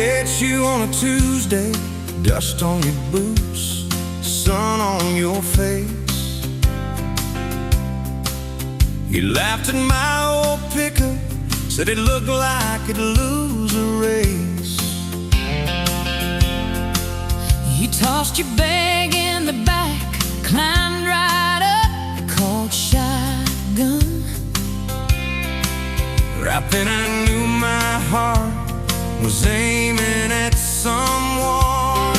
Met you on a Tuesday, dust on your boots, sun on your face. You laughed at my old pickup, said it looked like it'd lose a race. You tossed your bag in the back, climbed right up, called shotgun. Right then I knew my heart was aiming at someone.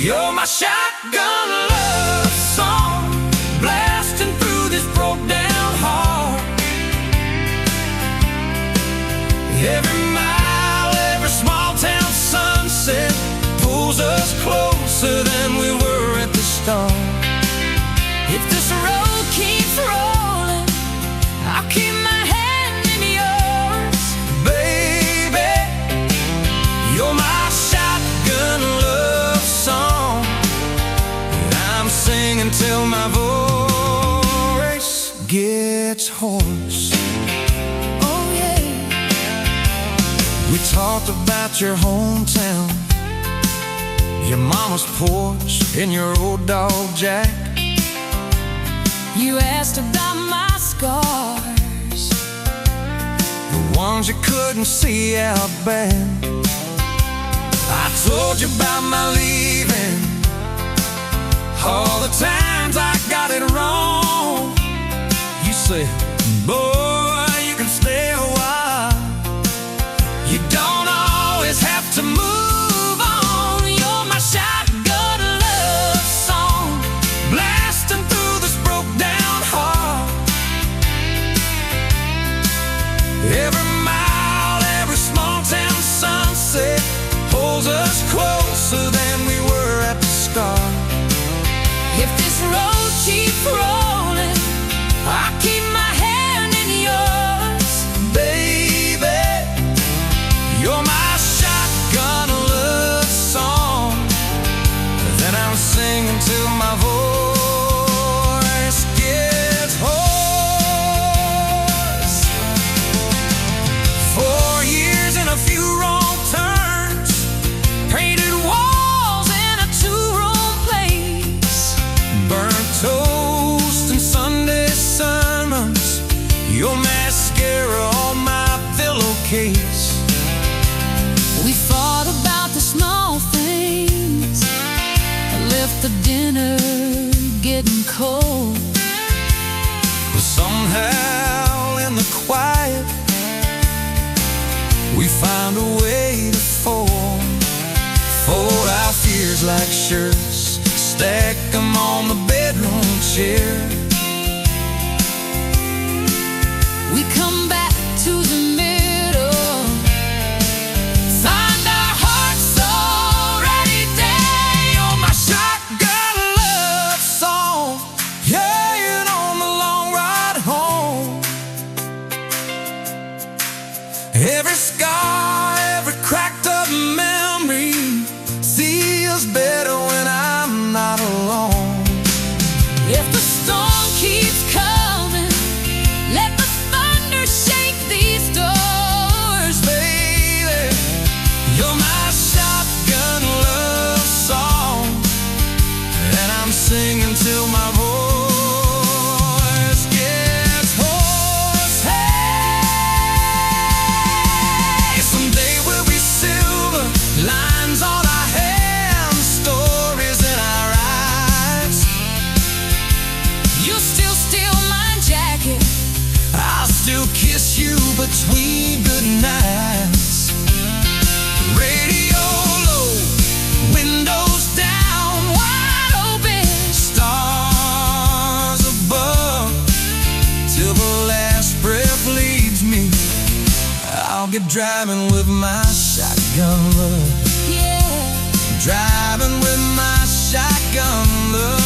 You're my shotgun love song, blasting through this broke down heart. Every mile, every small town sunset pulls us closer than we were at the start. If this road keeps rolling, I'll keep my hand in yours. Baby, you're my shotgun love song, and I'm singing till my voice gets hoarse. Oh yeah. We talked about your hometown, your mama's porch, and your old dog Jack. You asked about my scars, the ones you couldn't see out back. I told you about my leaving, all the times I got it wrong. You said, boy, you can stay a while, you don't always have to move on. You're my shotgun love song, blasting through this broke down heart. Every mile, every small town sunset pulls us closer than we were at the start. if this road keeps rolling, I'll keep my hand in yours. Baby, you're my shotgun love song that I'm singing till my voice gets hoarse. 4 years and a few wrong turns, painted walls in a two-room place, burnt toast and Sunday sermons, your mascara on my pillowcase. We fought about the small things, left the dinner getting cold. But somehow in the quiet, we found a way to fold our fears like shirts, stack them on the bedroom chair. We come back to the middle, find our hearts already dead. You're my shotgun love song, yeah, and on the long ride home. Every scar, every cracked up memory feels better when I'm not alone. If the storm keeps coming, let the thunder shake these doors. Baby, you're my shotgun love song, and I'm singing till my voice gets hoarse. Hey, someday we'll be silver, lines on our hands, stories in our eyes. You still steal my jacket, I'll still kiss you between good nights. Radio low, windows down, wide open, stars above, till the last breath leaves me. I'll get driving with my shotgun love, yeah. driving with my shotgun love.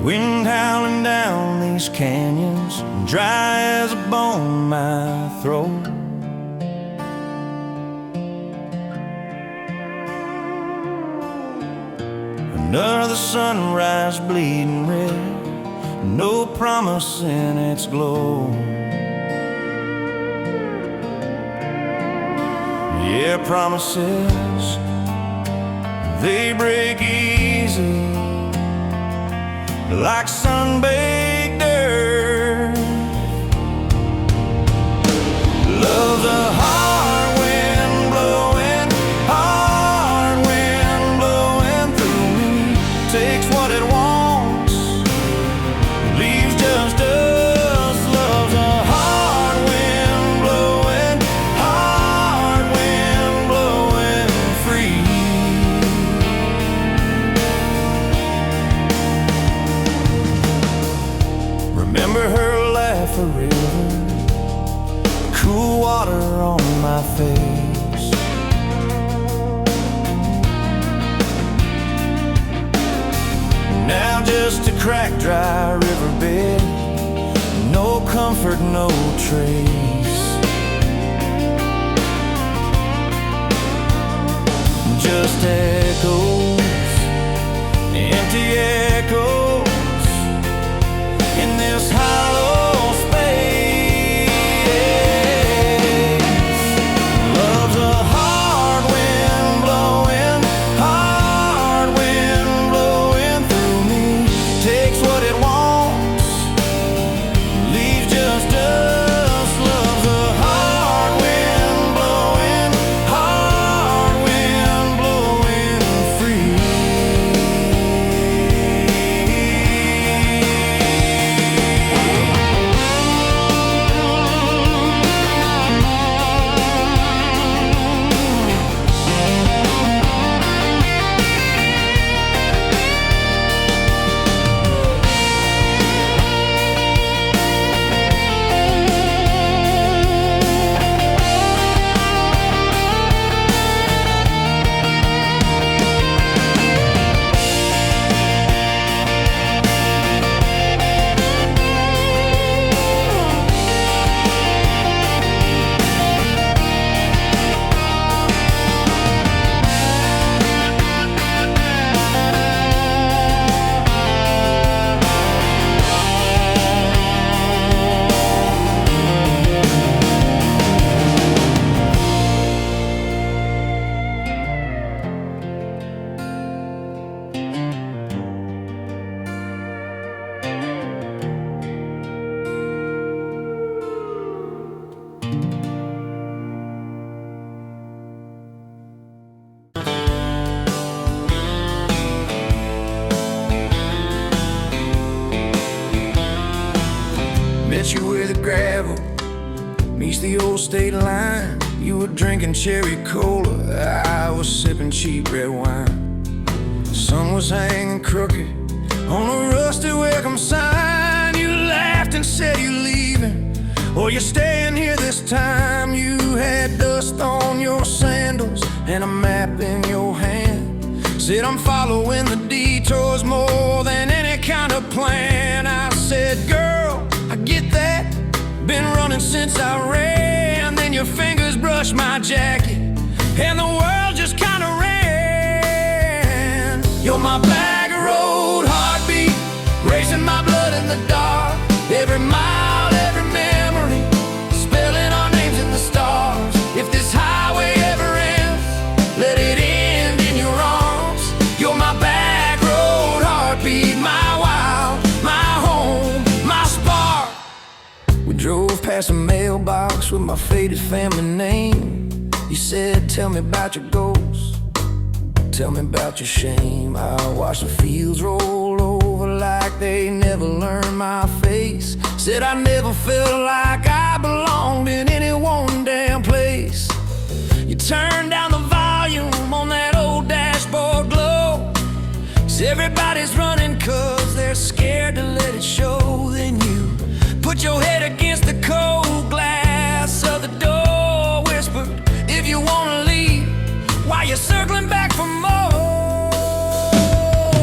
Wind howling down these canyons, dry as a bone my throat. Another sunrise bleeding red, no promise in its glow. Yeah, promises, they break easy like sun-baked earth. Love's a hard wind blowing, hard wind blowing through me. Takes what it wants, leaves just us. Love's a hard wind blowing, hard wind blowing free. Remember her laugh, a river, cool water on my face. Now just a cracked, dry riverbed, no comfort, no trace. Just echoes, empty echoes in this hollow space. Love's a hard wind blowing, hard wind blowing through me. Takes what it wants, leaves just us. Love's a hard wind blowing, hard wind blowing free. Met you where the gravel meets the old state line. You were drinking cherry cola, I was sipping cheap red wine. The sun was hanging crooked on a rusty welcome sign. You laughed and said you're leaving, or you're staying here this time. You had dust on your sandals and a map in your hand. Said I'm following the detours more than any kind of plan. I said, girl, I get that, been running since I ran. Then your fingers brushed my jacket and the world just kinda ran. You're my back road heartbeat, racing my blood in the dark. Every mile, every memory, spelling our names in the stars. If this highway ever ends, let it end in your arms. You're my back road heartbeat, my wild, my home, my spark. We drove past a mailbox with my faded family name. You said, tell me about your goals, tell me about your shame. I watched the fields roll over like they never learned my face. Said I never felt like I belonged in any one damn place. You turned down the volume on that old dashboard glow. 'Cause everybody's running 'cause they're scared to let it show. Then you put your head against the cold glass of the door, whispered, if you wanna leave, why you circling back for more?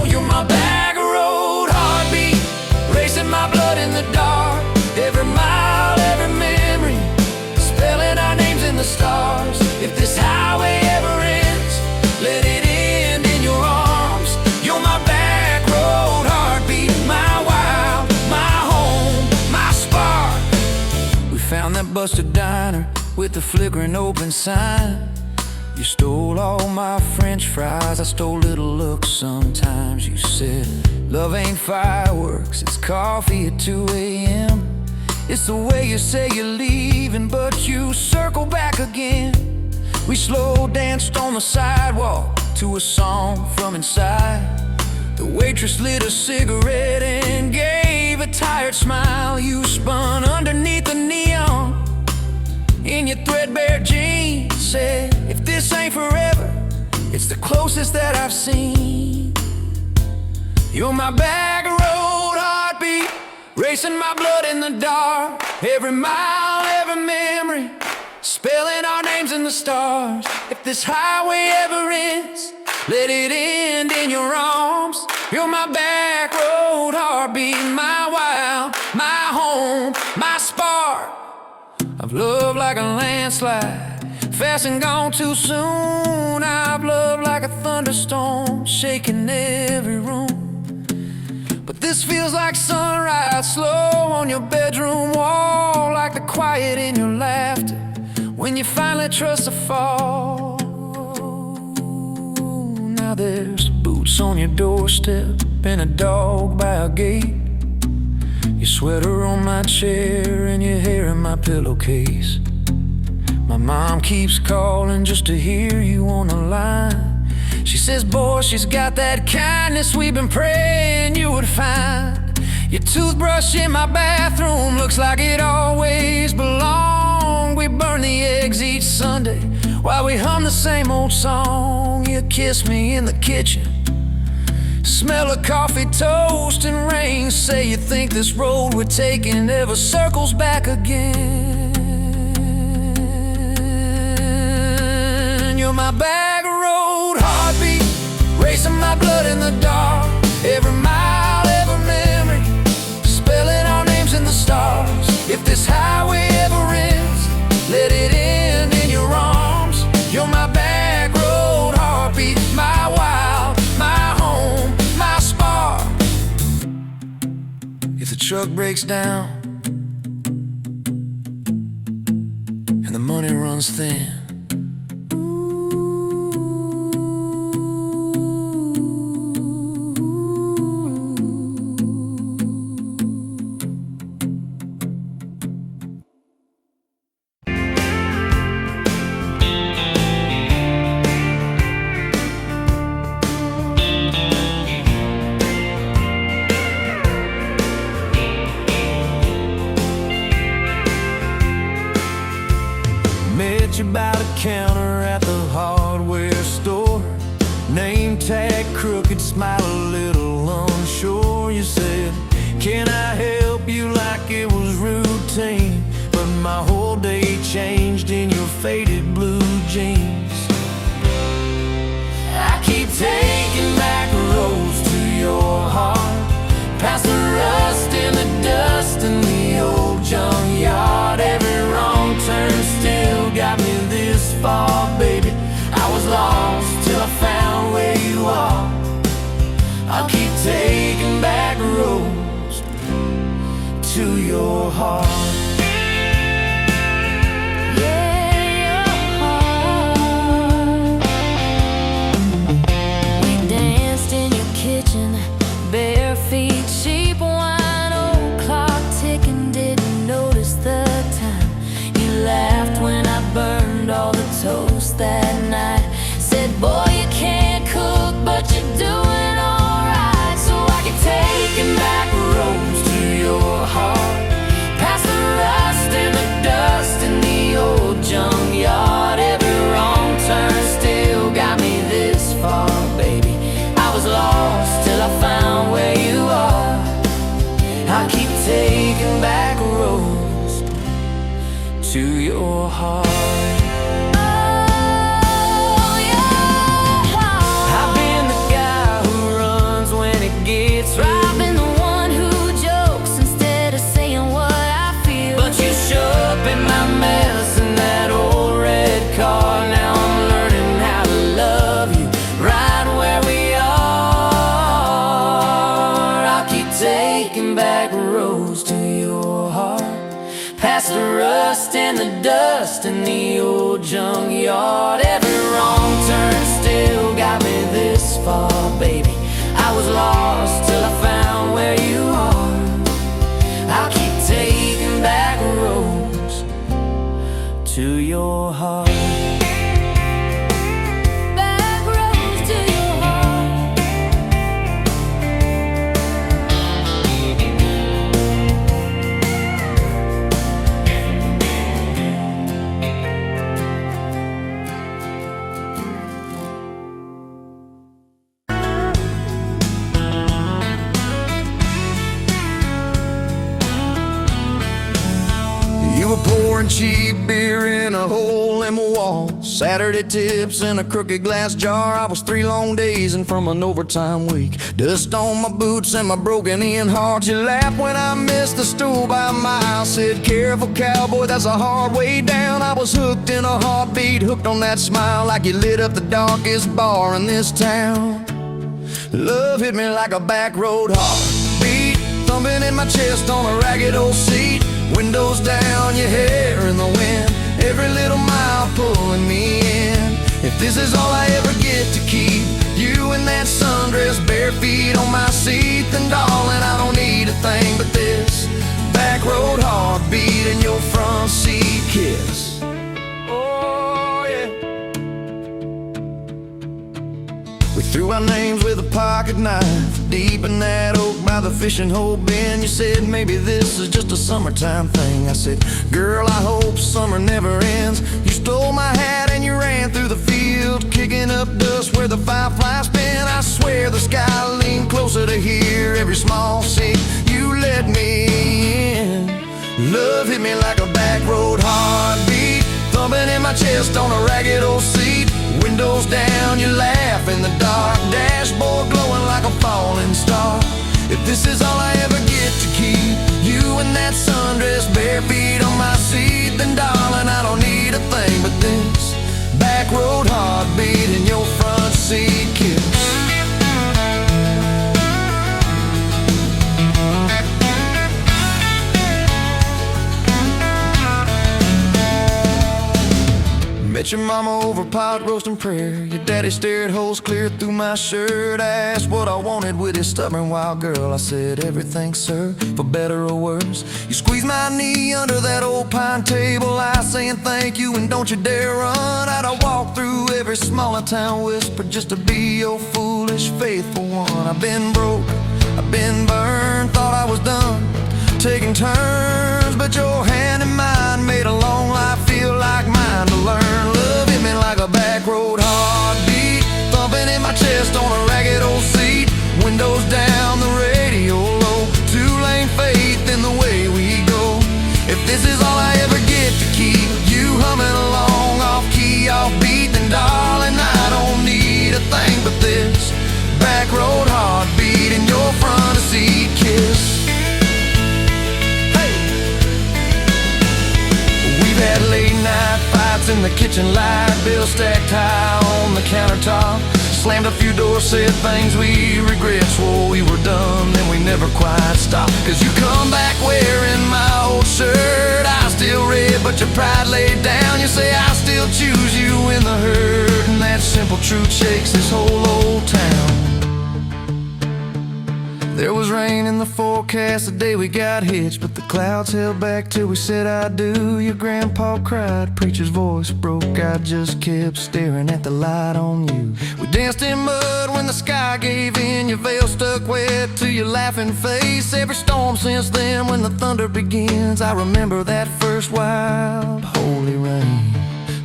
You're my back road heartbeat, that busted diner with the flickering open sign. You stole all my French fries, I stole little looks sometimes. You said, love ain't fireworks, it's coffee at 2 a.m. It's the way you say you're leaving, but you circle back again. We slow danced on the sidewalk to a song from inside. The waitress lit a cigarette and gave a tired smile. You spun underneath the neon in your threadbare jeans. Said, if this ain't forever, it's the closest that I've seen. You're my back road heartbeat, racing my blood in the dark. Every mile, every memory, spelling our names in the stars. If this highway ever ends, let it end in your arms. You're my back road heartbeat, my wild, my home, my spark. I've loved like a landslide, fast and gone too soon. I've loved like a thunderstorm, shaking every room. But this feels like sunrise, slow on your bedroom wall, like the quiet in your laughter when you finally trust a fall. Now there's boots on your doorstep and a dog by a gate. Your sweater on my chair and your hair in my pillowcase. My mom keeps calling just to hear you on the line. She says, boy, she's got that kindness we've been praying you would find. Your toothbrush in my bathroom looks like it always belonged. We burn the eggs each Sunday while we hum the same old song. You kiss me in the kitchen, smell of coffee, toast, and rain. Say you think this road we're taking ever circles back again. You're my back road heartbeat, racing my blood in the dark. Every mile, every memory, spelling our names in the stars. If this highway ever ends, let it end in your arms. You're my back road heartbeat, my wild, my home, my spark. If the truck breaks down and the money runs thin, by the counter at the hardware store, name tag crooked, smile a little unsure. You said, can I help you, like it was routine, but my whole day changed in your faded blue jeans. I keep taking back roads to your heart, past the rust and the dust in the old junkyard. Every wrong turn still got me this far, baby. I was lost till I found where you are. I'll keep taking back roads to your heart. Bare feet, cheap wine, old clock ticking, didn't notice the time. You laughed when I burned all the toast that night. Said, boy, you can't cook, but you're doing alright. So I keep taking back roads to your heart, past the rust and the dust in the old junkyard. Every wrong turn still got me this far, baby. I was lost till I found where you are. I keep taking back roads to your heart. Oh, your heart. I've been the guy who runs when it gets real. I've been the one who jokes instead of saying what I feel. But you show up in my mess in that old red car. Now I'm learning how to love you right where we are. Taking back roads to your heart, past past the rust and the dust in the old junkyard. Every wrong turn still got me this far, baby. I was lost till I found where you are. I'll keep taking back roads to your heart. Pouring cheap beer in a hole in my wall, Saturday tips in a crooked glass jar. I was 3 long days and from an overtime week, dust on my boots and my broken in heart. You laughed when I missed the stool by a mile, said careful cowboy, that's a hard way down. I was hooked in a heartbeat, hooked on that smile, like you lit up the darkest bar in this town. Love hit me like a back road heartbeat, thumping in my chest on a ragged old seat. Windows down, your hair in the wind, every little mile pulling me in. If this is all I ever get to keep, you in that sundress, bare feet on my seat, then darling, I don't need a thing but this back road heartbeat and your front seat kiss. Oh yeah. We threw our names with a pocket knife deep in that oak by the fishing hole bin. You said maybe this is just a summertime thing. I said, girl, I hope summer never ends. You stole my hat and you ran through the field, kicking up dust where the fireflies spin. I swear the sky leaned closer to hear every small sea. You let me in. Love hit me like a back road heartbeat, thumping in my chest on a ragged old seat. Windows down, you laugh in the dark, dashboard glowing like a falling star. If this is all I ever get to keep, you in that sundress, bare feet on my seat, then darling, I don't need a thing but this back road heartbeat and your front seat kiss. Met your mama over pot roast and prayer. Your daddy stared holes clear through my shirt. I asked what I wanted with his stubborn wild girl. I said everything, sir, for better or worse. You squeezed my knee under that old pine table, I saying thank you and don't you dare run. I'd have walked through every smaller town whisper just to be your foolish faithful one. I've been broke, I've been burned, thought I was done taking turns, but your hand in mine made a long life feel like mine to learn. Love hit me like a back road heartbeat, thumping in my chest on a ragged old seat. Windows down, the radio low, 2-lane faith in the way we go. If this is all I ever get to keep, you humming along off key, off beat, then darling, I don't need a thing but this back road heartbeat and your front seat kiss. Had late night fights in the kitchen light, bill stacked high on the countertop. Slammed a few doors, said things we regret, swore we were done, then we never quite stopped. Cause you come back wearing my old shirt, I still red but your pride laid down. You say I still choose you in the hurt, and that simple truth shakes this whole old town. There was rain in the forecast the day we got hitched, but the clouds held back till we said I do. Your grandpa cried, preacher's voice broke, I just kept staring at the light on you. We danced in mud when the sky gave in, your veil stuck wet to your laughing face. Every storm since then when the thunder begins, I remember that first wild holy rain.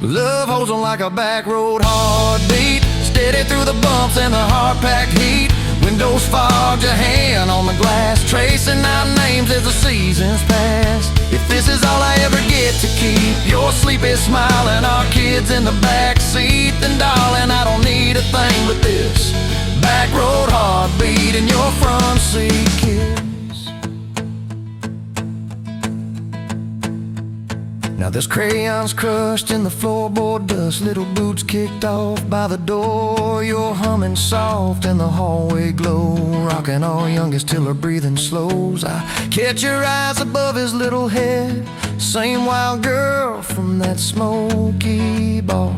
Love holds on like a back road heartbeat, steady through the bumps and the hard-packed heat. Windows fogged, your hand on the glass, tracing out names as the seasons pass. If this is all I ever get to keep, your sleepy smile and our kids in the backseat, then darling, I don't need a thing but this back road heartbeat and your front seat kiss. Now there's crayons crushed in the floorboard dust, little boots kicked off by the door. You're humming soft in the hallway glow, rocking our youngest till her breathing slows. I catch your eyes above his little head, same wild girl from that smoky bar.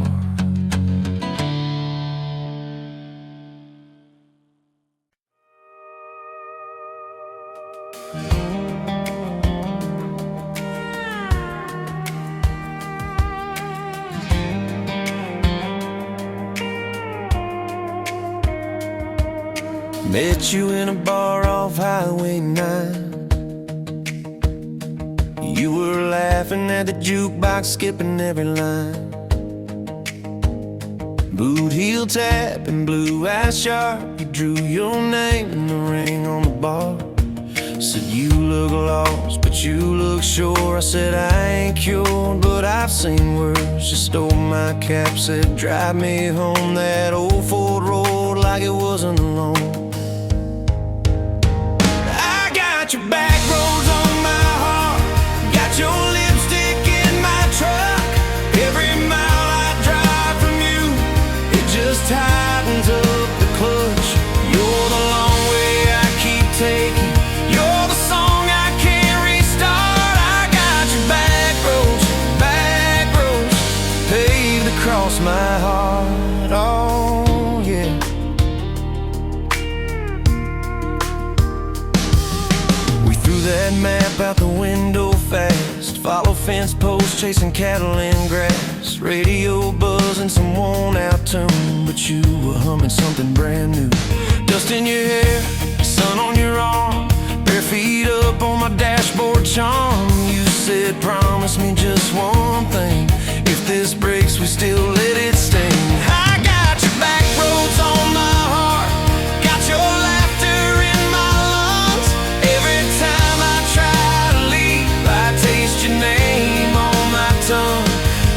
Met you in a bar off Highway 9. You were laughing at the jukebox, skipping every line. Boot heel tap and blue eyes sharp, you drew your name in the ring on the bar. Said you look lost, but you look sure. I said I ain't cured, but I've seen worse. She stole my cap, said drive me home that old Ford road like it wasn't alone. Got your back roads on my heart, got your lipstick in my truck. Every mile I drive from you, it just tightens up the clutch. You're the long way I keep taking, you're the song I can't restart. I got your back roads paved across my heart. Oh yeah. That map out the window fast, follow fence posts, chasing cattle in grass. Radio buzzing some worn out tune, but you were humming something brand new. Dust in your hair, sun on your arm, bare feet up on my dashboard charm. You said promise me just one thing, if this breaks we still let it sting. I got your back roads on my heart, got your laughter in my lungs. Every time I try to leave, I taste your name on my tongue.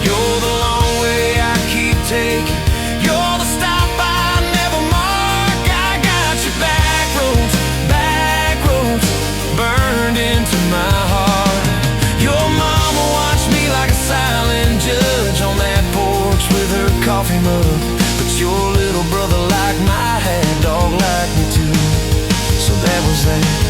You're the long way I keep taking, you're the stop I never mark. I got your back roads burned into my heart. Your mama watched me like a silent judge on that porch with her coffee mug, but your little brother liked my hat, dog liked me too. So that was that.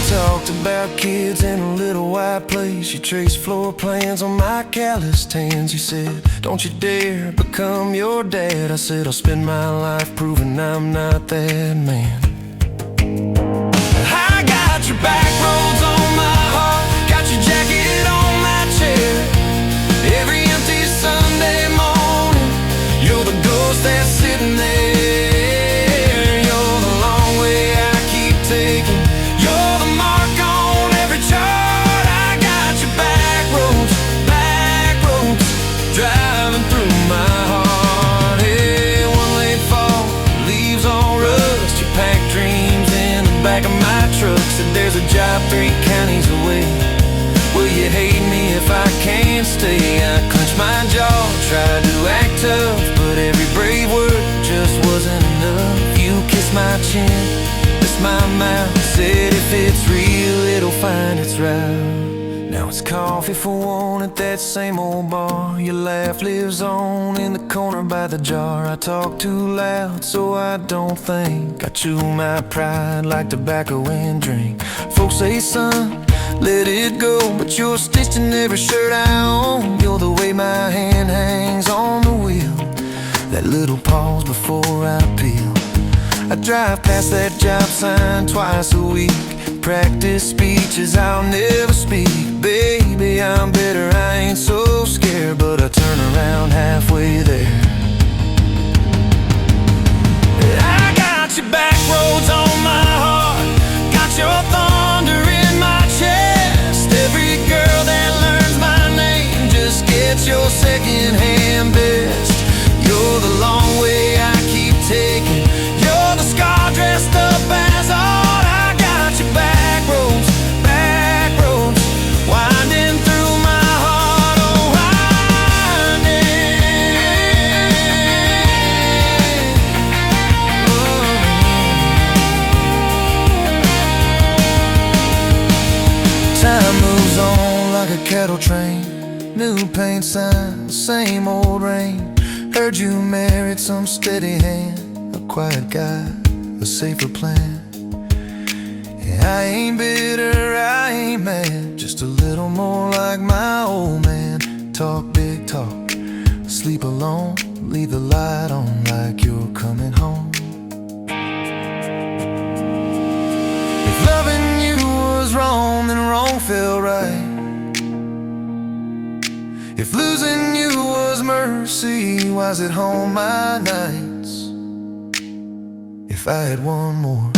Talked about kids in a little white place. You traced floor plans on my calloused hands. You said, don't you dare become your dad. I said, I'll spend my life proving I'm not that man. I got your back roads on my heart, got your jacket on my chair. Every empty Sunday morning, you're the ghost that's sitting there. You're the long way I keep taking, you're the mark on every chart. I got your back roads driving through my heart. Hey, one late fall, leaves all rust. You pack dreams in the back of my truck. Said there's a job 3 counties away. Will you hate me if I can't stay? I clenched my jaw, tried to act tough, but every brave word just wasn't enough. You kissed my chin, my mouth, said if it's real it'll find its route. Now it's coffee for one at that same old bar. Your laugh lives on in the corner by the jar. I talk too loud so I don't think, I chew my pride like tobacco and drink. Folks say son, let it go, but you're stitched in every shirt I own. You're the way my hand hangs on the wheel, that little pause before I peel. I drive past that job sign twice a week, practice speeches I'll never speak. Baby, I'm better, I ain't so scared, but I turn around halfway there. I got your back roads on my heart, got your thunder in my chest. Every girl that learns my name just gets your second-hand best. You're the long way I keep taking, you're the scar dressed up as art. I got your back roads winding through my heart. Oh, winding. Oh. Time moves on like a cattle train, new paint sign, same old rain. Heard you married some steady hand, a quiet guy, a safer plan. Yeah, I ain't bitter, I ain't mad, just a little more like my old man. Talk big talk, sleep alone, leave the light on like you're coming home. If loving you was wrong, then wrong felt right. If losing you was mercy, why's it home my nights? If I had one more.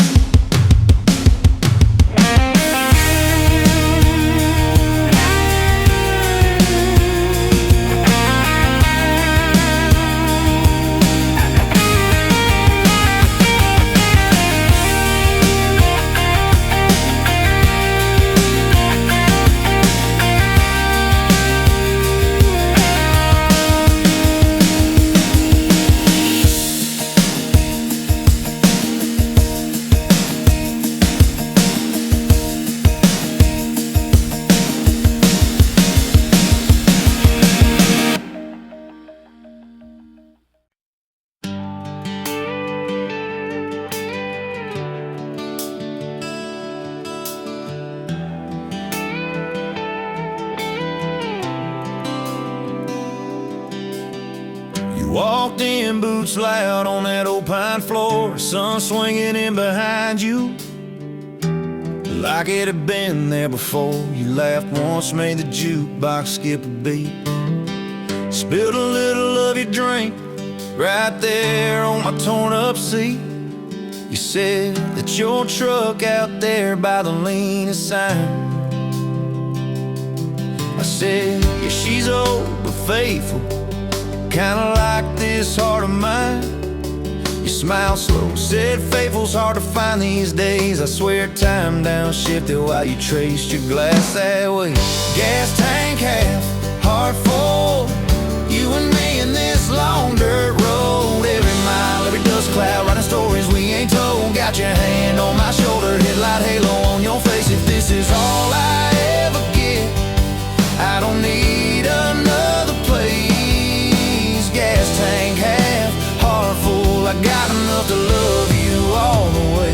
Walked in, boots loud on that old pine floor, sun swinging in behind you like it had been there before. You laughed once, made the jukebox skip a beat, spilled a little of your drink right there on my torn up seat. You said that your truck out there by the leanest sign. I said, yeah, she's old but faithful, kinda like this heart of mine. You smiled slow, said faithful's hard to find these days. I swear time downshifted while you traced your glass that way. Gas tank half, heart full, you and me in this long dirt road. Every mile, every dust cloud, writing stories we ain't told. Got your hand on my shoulder, headlight halo on your face. If this is all I ever get, I don't need another place. Gas tank half, heart full, I got enough to love you all the way.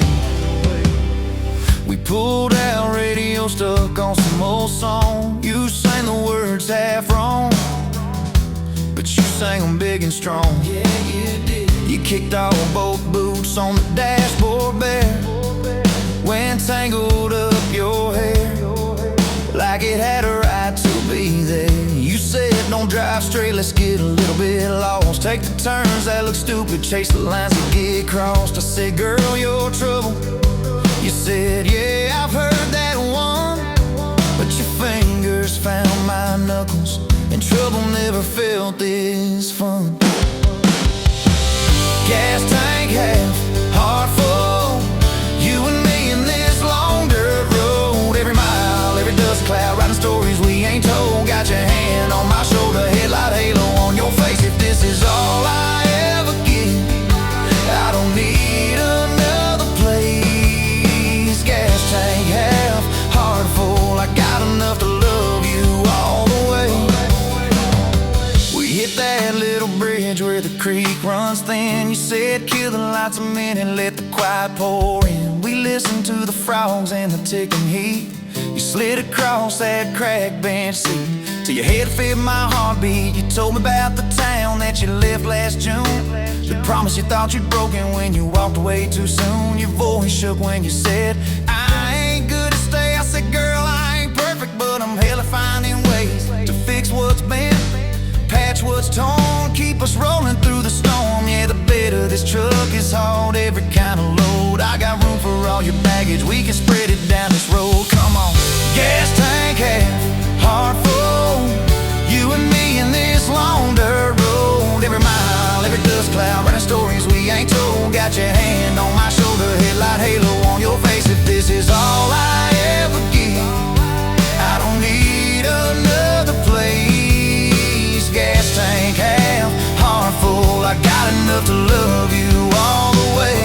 We pulled out, radio stuck on some old song. You sang the words half wrong, but you sang them big and strong. Yeah, you did. You kicked off both boots on the dashboard bare, when tangled up your hair like it had a right to be there. You said don't drive straight, let's get a little bit lost. Take the turns that look stupid, chase the lines that get crossed. I said, girl, you're trouble. You said, yeah, I've heard that one, but your fingers found my knuckles, and trouble never felt this fun. Gas tank half, heart full, you and me in this long dirt road. Every mile, every dust cloud, writing stories we ain't told. Got your hand on my shoulder, headlight halo on your face. If this is all I ever get, I don't need another place. Gas tank half, heart full, I got enough to love you all the way. We hit that little bridge where the creek runs thin. You said kill the lights a minute, let the quiet pour in. We listened to the frogs and the ticking heat. You slid across that cracked bench seat till your head fit my heartbeat. You told me about the town that you left last June, the promise you thought you'd broken when you walked away too soon. Your voice shook when you said, I ain't good to stay. I said, girl, I ain't perfect, but I'm hella finding ways to fix what's bent, patch what's torn, keep us rolling through the storm. Yeah, the bed of this truck is hauled every kind of load. I got room for all your baggage, we can spread it down this road. Come on. Gas tank half, heart full, you and me in this long dirt road. Every mile, every dust cloud, writing stories we ain't told. Got your hand on my shoulder, headlight halo on your face. If this is all I ever get, I don't need another place. Gas tank half, heart full, I got enough to love you all the way.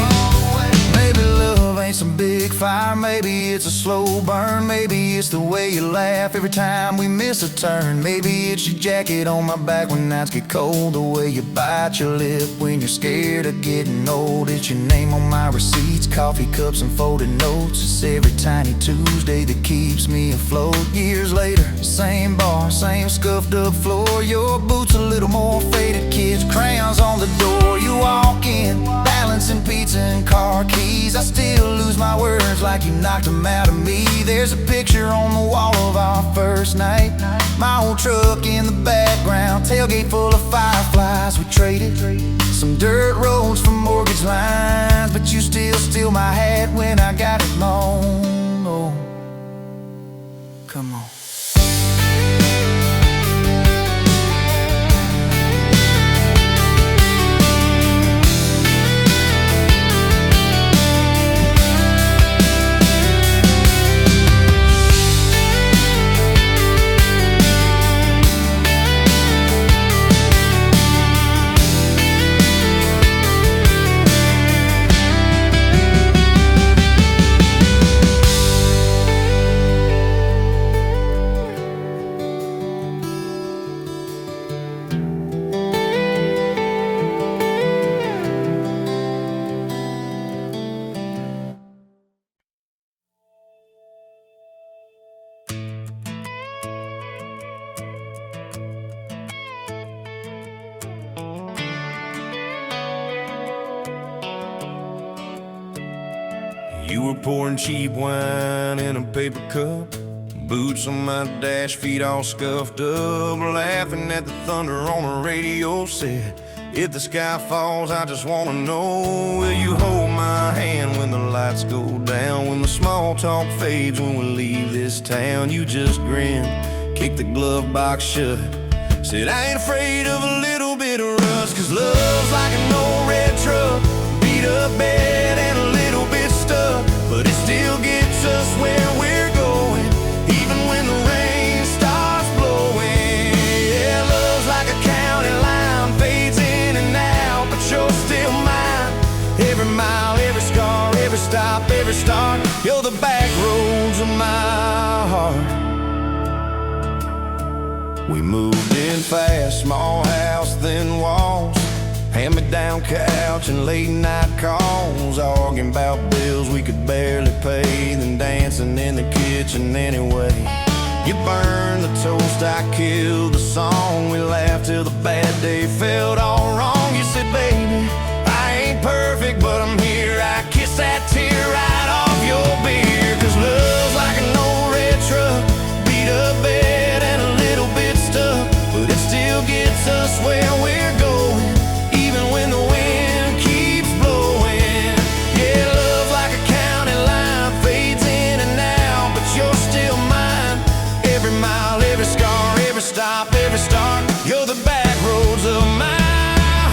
Maybe love ain't some big fight, fire. Maybe it's a slow burn, maybe it's the way you laugh every time we miss a turn. Maybe it's your jacket on my back when nights get cold, the way you bite your lip when you're scared of getting old. It's your name on my receipts, coffee cups and folded notes. It's every tiny Tuesday that keeps me afloat. Years later, same bar, same scuffed up floor. Your boots a little more faded, kids' crayons on the door. You walk in, balancing pizza and car keys. I still lose my words like you knocked them out of me. There's a picture on the wall of our first night. My old truck in the background, tailgate full of Fireflies. We traded some dirt roads for mortgage lines, but you still steal my hat when I got it mown. Oh, come on. You were pouring cheap wine in a paper cup, boots on my dash, feet all scuffed up, laughing at the thunder on the radio set. If the sky falls, I just wanna know, will you hold my hand when the lights go down, when the small talk fades, when we leave this town? You just grinned, kicked the glove box shut, said I ain't afraid of a little bit of rust, 'cause love's like an old red truck, beat up bed and a little bit stuck, but it still gets us where we're going, even when the rain starts blowing. Yeah, love's like a county line, fades in and out, but you're still mine. Every mile, every scar, every stop, every start, you're the back roads of my heart. We moved in fast, small house, thin walls, hand-me-down couch and late-night calls, arguing about bills we could barely pay, then dancing in the kitchen anyway. You burned the toast, I killed the song, we laughed till the bad day felt all wrong. You said, baby, I ain't perfect, but I'm here. I kiss that tear right off your beer, 'cause love's like an old red truck, beat up bed and a little bit stuck, but it still gets us where we're going, even when the wind keeps blowing. Yeah, love's like a county line, fades in and out, but you're still mine. Every mile, every scar, every stop, every start, you're the back roads of my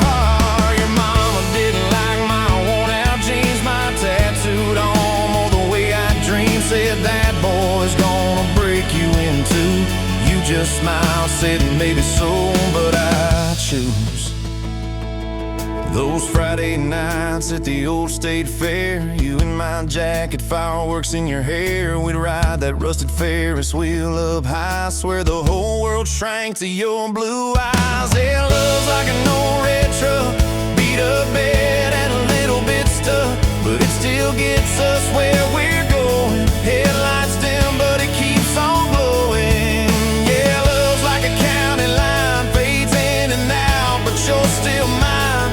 heart. Your mama didn't like my worn-out jeans, my tattooed arm, or the way I dream, said that boy's gonna break you in two. You just smiled, said maybe so, but I choose those Friday nights at the old state fair. You in my jacket, fireworks in your hair, we'd ride that rusted Ferris wheel up high, swear the whole world shrank to your blue eyes. Yeah, love's like an old red truck, beat up bed and a little bit stuck, but it still gets us where we're going. Headlights dim, but it keeps on glowing. Yeah, love's like a county line, fades in and out, but you're still mine.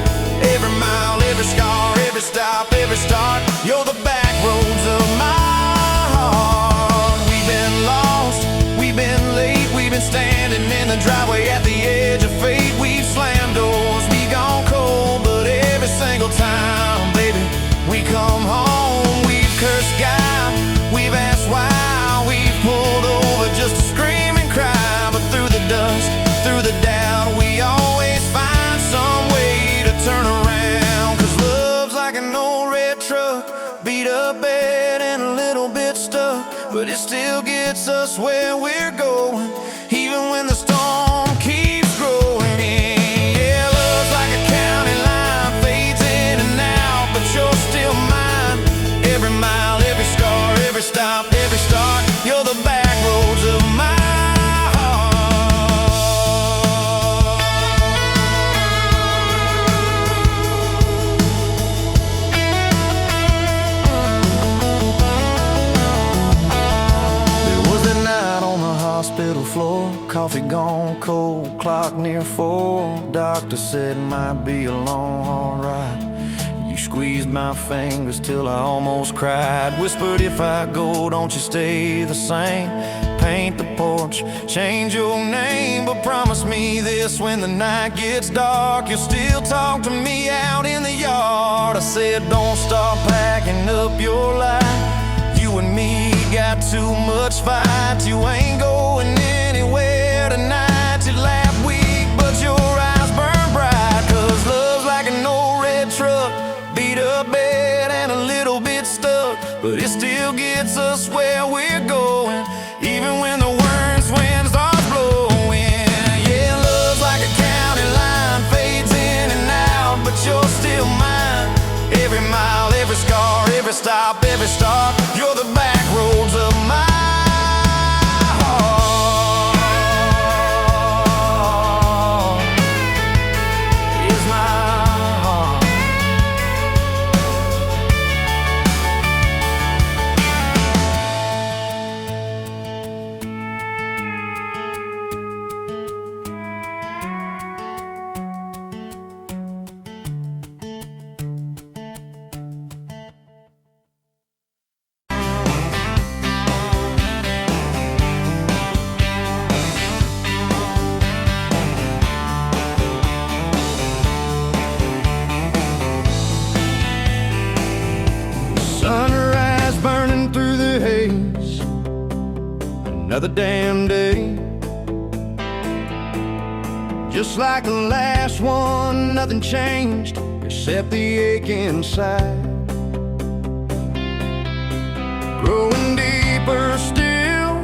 Every mile, every scar, every stop, every start, you're the back roads of my heart. We've been lost, we've been late, we've been standing in the driveway at the edge of fate. We've slammed doors, we gone cold, but every single time, baby, we come home. We've cursed God, we've asked why, we've pulled over just to scream and cry, but through the dust, through the doubt, we always find some way to turn around. 'Cause love's like an old red truck, beat up bed and a little bit stuck, but it still gets us where we're going, even when the storm keeps growing. Yeah, love's like a county line, fades in and out, but you're still mine. Every mile, every scar, floor, coffee gone cold, clock near 4. Doctor said might be a long, hard ride. You squeezed my fingers till I almost cried. Whispered, if I go, don't you stay the same. Paint the porch, change your name, but promise me this: when the night gets dark, you'll still talk to me out in the yard. I said, don't start packing up your life. You and me got too much fight. You ain't going anywhere tonight. You laugh weak, but your eyes burn bright. 'Cause love's like an old red truck, beat up bed and a little bit stuck, but it still gets us where we're going, even when the worst wind starts blowing. Yeah, love's like a county line, fades in and out, but you're still mine. Every mile, every scar, every stop, every start, you're the backroads of my heart. Is my heart. Sunrise burning through the haze, another damn day. Just like the last one, nothing changed except the ache inside. Growing deeper still,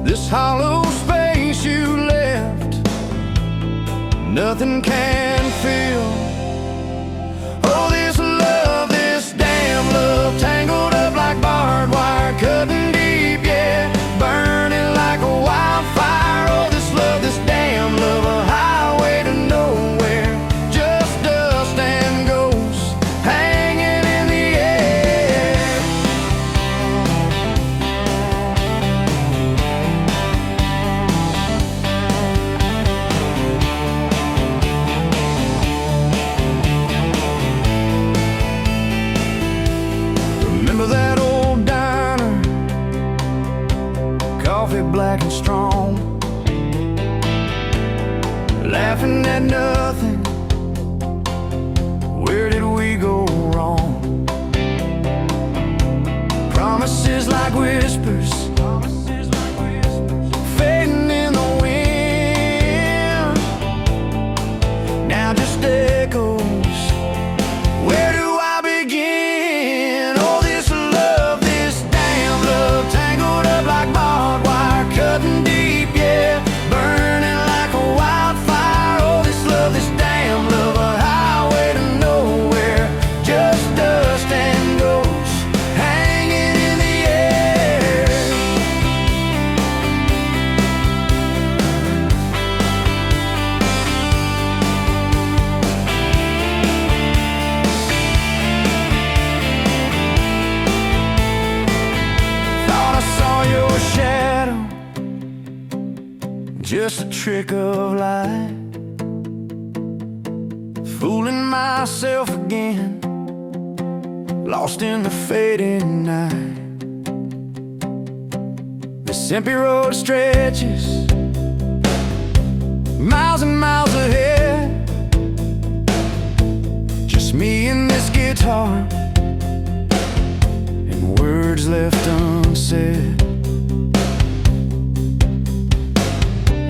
this hollow space you left, nothing can fill. Oh, this love, this damn love, tangled up like barbed wire, cutting deep, yeah, burning like a wildfire. Oh, this love, this damn love, a highway to nowhere, just dust and ghosts hanging in the air. Remember that old diner, coffee black and strong, laughing at nothing. Where did we go wrong? Promises like whispers, fading in the wind, now just echoes. Where do I begin? Oh, this love, this damn love, tangled up like barbed wire, cutting deep, yeah, burning like a wildfire. Oh, this love, this damn love, a highway to nowhere, just dust and ghosts hanging in the air. Thought I saw your shadow, just a trick of light, fooling myself again, lost in the fading night. This empty road stretches miles and miles ahead, just me and this guitar, and words left unsaid.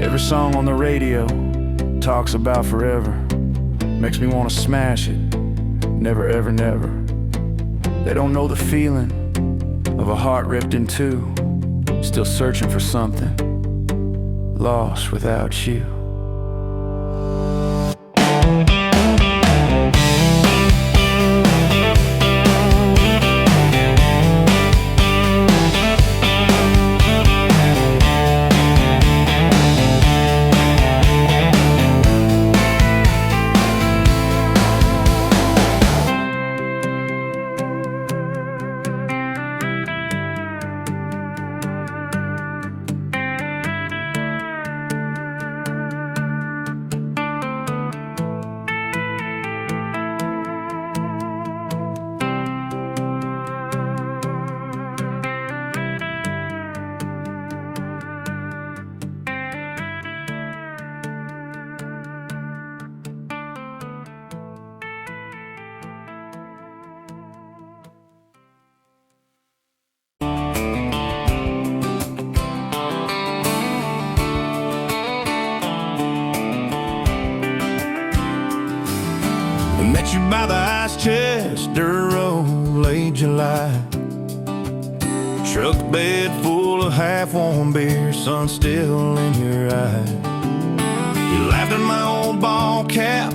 Every song on the radio talks about forever, makes me want to smash it. Never, ever, never. They don't know the feeling of a heart ripped in two, still searching for something, lost without you. Chester Road, late July. Truck bed full of half-warm beer, sun still in your eye. You laughed at my old ball cap,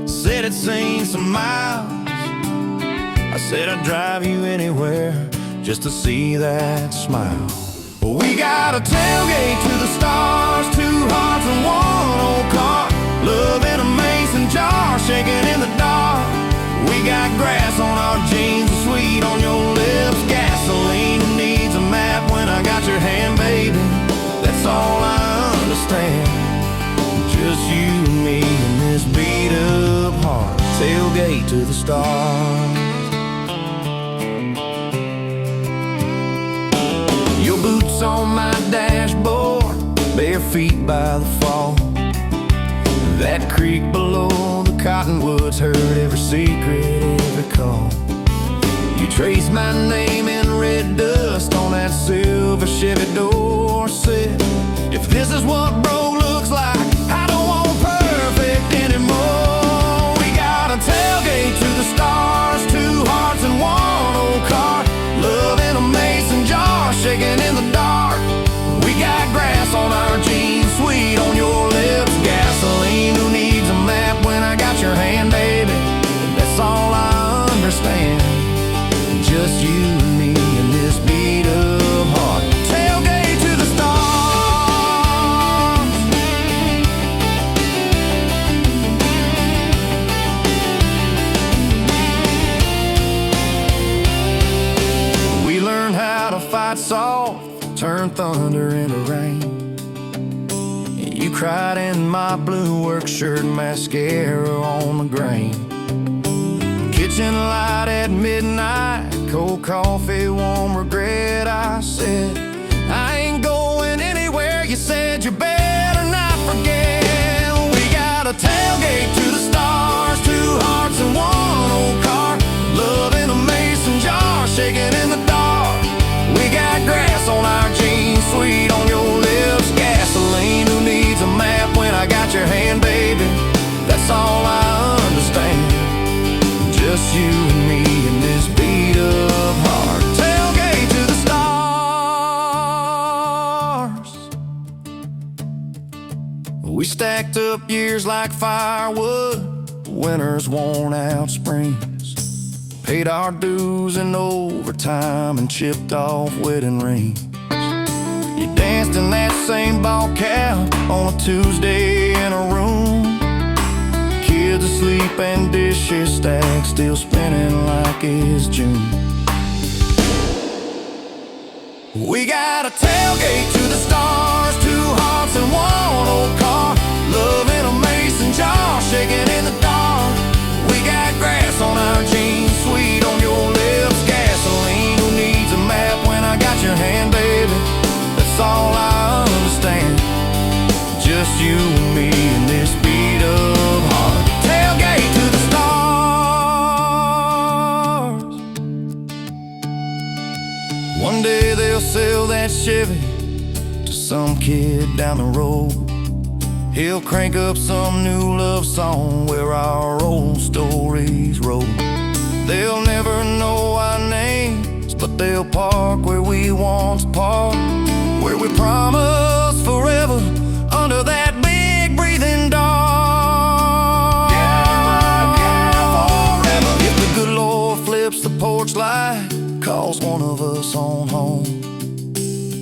said it's seen some miles. I said I'd drive you anywhere just to see that smile. We got a tailgate to the stars, 2 hearts and 1 old car. Love in a mason jar, shaking in the dark. We got grass on our jeans, sweet on your lips. Gasoline who needs a map when I got your hand, baby. That's all I understand. Just you and me and this beat up heart. Tailgate to the stars. Your boots on my dashboard, bare feet by the fall. That creek below the cottonwoods heard every secret, every call. You traced my name in red dust on that silver Chevy Dorset. If this is what bro looks like, I don't want perfect anymore. We got a tailgate to the stars, 2 hearts and 1 old car. Love in a mason jar, shaking in the dark. We got grass on our jeans, sweet on your lips. Gasoline who needs a map when I got your hand, baby. That's all I understand. Just you and me and this beat up heart. Tailgate to the stars. We learned how to fight soft, turn thunder into rain. You cried in my blue work shirt, mascara on the grain. Kitchen light at midnight, cold coffee, warm regret. I said, I ain't going anywhere. You said you better not forget. We got a tailgate to the stars, 2 hearts and 1 old car. Love in a mason jar, shaking in the dark. We got grass on our jeans, sweet on your lips. Gasoline who needs a map when I got your hand, baby. That's all I understand. Just you and me and this beat up heart. Tailgate to the stars. We stacked up years like firewood, winters worn out springs. Paid our dues in overtime and chipped off wedding rings. You danced in that same ball cap on a Tuesday in a room. Kids asleep and dishes stacked, still spinning like it's June. We got a tailgate to the stars, 2 hearts and 1 old car. Love in a mason jar, shaking in the dark. We got grass on our jeans, sweet on your lips. Gasoline who needs a map when I got your hand, baby. That's all I understand. Just you and me and this beat up heart. Tailgate to the stars. One day they'll sell that Chevy to some kid down the road. He'll crank up some new love song where our old stories roll. They'll never know our names, but they'll park where we once parked, where we promised forever under that big breathing dog. Yeah, forever. If the good Lord flips the porch light, calls one of us on home,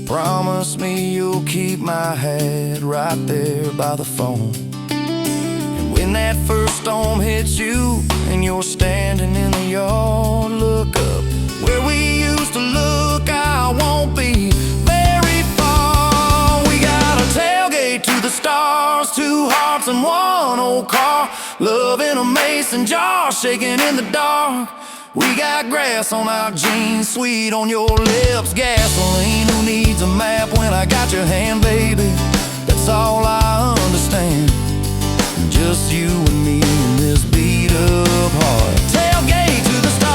promise me you'll keep my hat right there by the phone. And when that first storm hits you and you're standing in the yard, look up where we used to look. I won't be very far. We got a tailgate to the stars, 2 hearts and 1 old car. Love in a mason jar, shaking in the dark. We got grass on our jeans, sweet on your lips. Gasoline who needs a map when I got your hand, baby. That's all I understand. Just you and me in this beat up heart. Tailgate to the stars.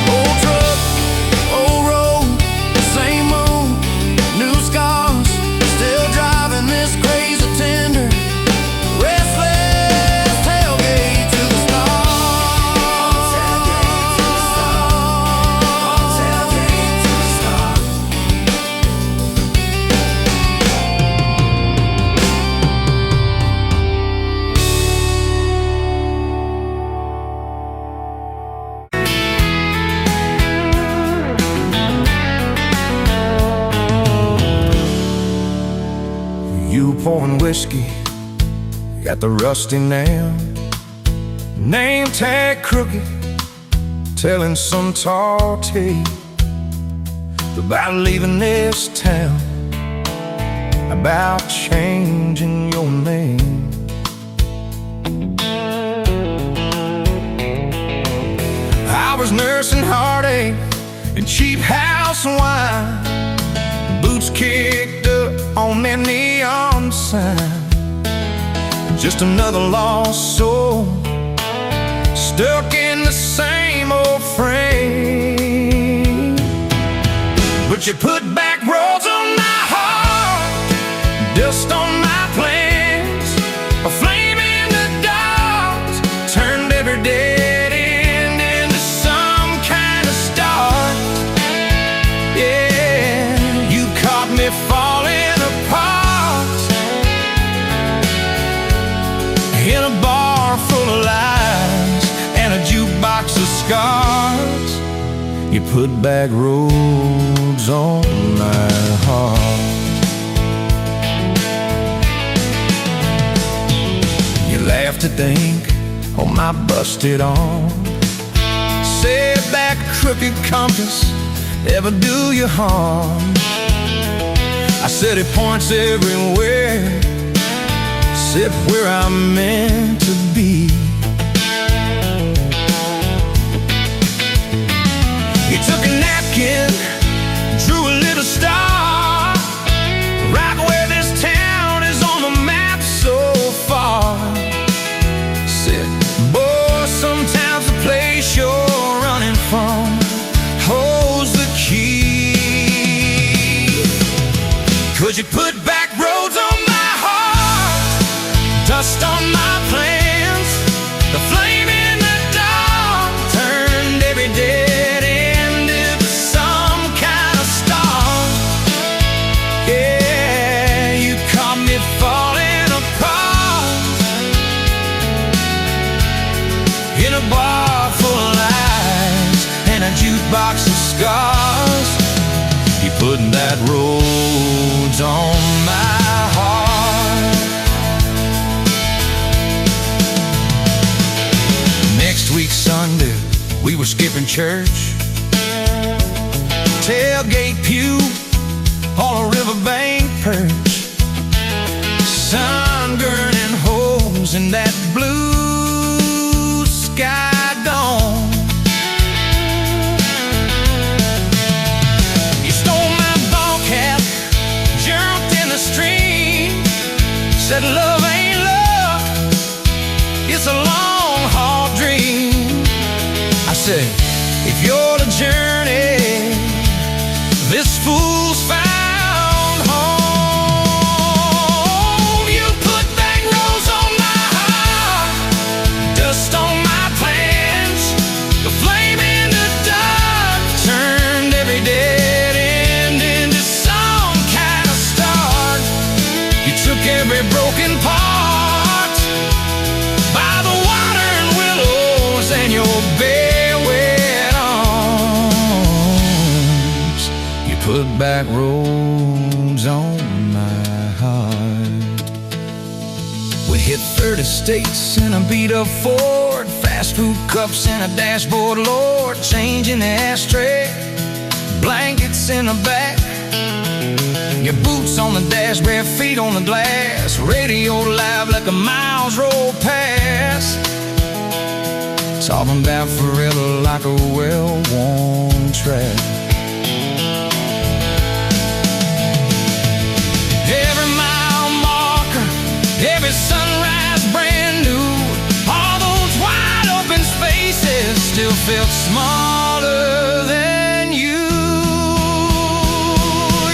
Old truck, old road, same whiskey got the rusty nail, name tag crooked, telling some tall tale about leaving this town, about changing your name. I was nursing heartache and cheap house wine, boots kicked up on that neon sign, just another lost soul stuck in the same old frame. But you put back roads on my heart, dust on my plans, a flame in the dark, turned every dead end into some kind of start. Yeah, you caught me falling apart in a bar full of lies and a jukebox of scars. You put back roads on my heart. You laughed to think on my busted arm, said that crooked compass ever do you harm. I said it points everywhere, except where I'm meant to be. You took a napkin, drew a little star, right where this town is on the map so far. Said, boy, sometimes the place you're running from holds the key. 'Cause you put back roads on my heart, dust on my plans, the flame in the dark turned every dead end into some kind of star. Yeah, you caught me falling apart in a bar full of lies and a jukebox of scars. You put that roads on my heart. Next week Sunday, we were skipping church, tailgate pew on a riverbank perch, sun burning holes in that blue sky dome. You stole my ball cap, jumped in the stream, said love ain't love, it's a long haul dream. I said, if you're the journey, this fool's found home. You put back roads on my heart, dust on my plans, the flame in the dark turned every dead end into some kind of start. You took every broken part by the water and willows and your bare wet arms. You put back roads on my heart. We hit 30 states in a beat-up Ford, fast food cups in a dashboard, Lord, changing the ashtray, blankets in the back, your boots on the dash, bare feet on the glass, radio live like a miles roll past, talking about forever like a well-worn track. Every mile marker, every sunrise brand new, all those wide open spaces still felt smaller than you.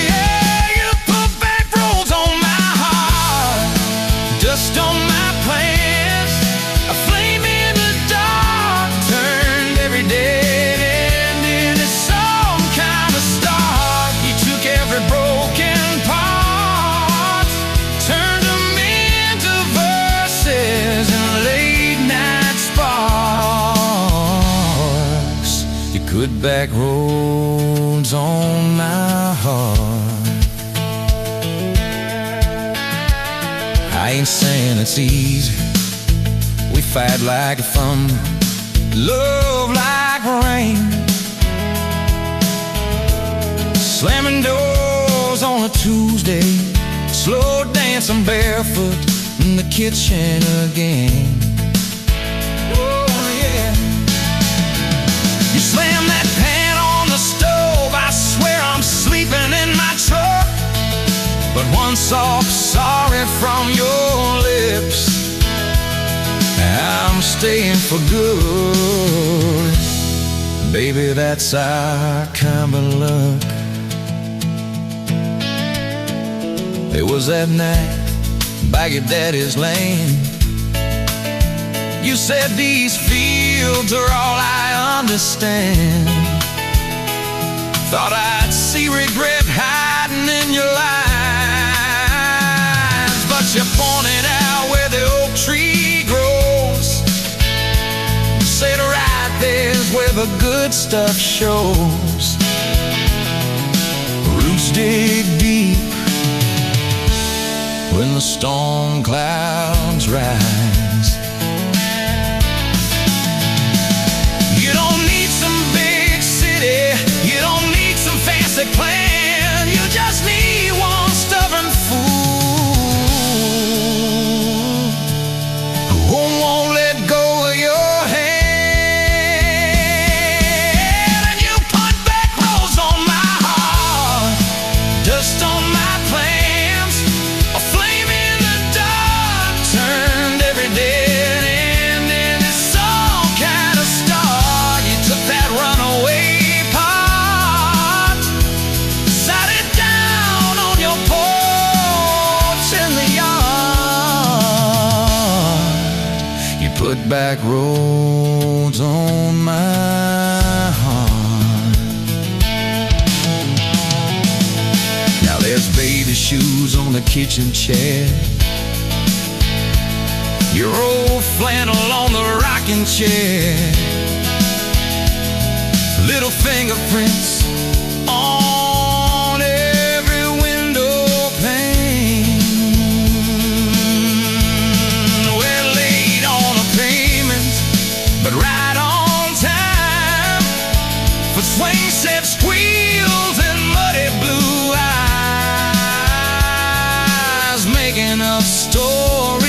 Yeah, you put back roads on my heart, dust on my plans, a flame in the dark turned every dead end into some kind of start. You took every broken part, turned them into verses and late night sparks. You put back roads on my heart. I ain't saying it's easy. We fight like thunder, love like rain, slamming doors on a Tuesday, slow dancing barefoot in the kitchen again. Oh yeah. You slam that pan on the stove, I swear I'm sleeping in my truck. But one soft sorry from your lips, I'm staying for good. Baby, that's our kind of luck. It was that night by your daddy's lane. You said these fields are all I understand. Thought I'd see regret hiding in your lines, but you pointed out where the oak tree grows. You said right there's where the good stuff shows. Roots dig deep when the storm clouds rise. You don't need some big city, you don't need some fancy plan. You just need one stubborn fool who won't let go of your hand. And you put back roads on my heart, dust on my plans, a flame in the dark turned every dead end into some kind of star. You took that runaway part, sat it down on your porch in the yard. You put back roads on my heart. Now there's baby shoes on the kitchen chair, your old flannel on the rocking chair, little fingerprints on every window pane. We're late on a payment, but right on time for swing set squeals and muddy blue eyes, making up stories.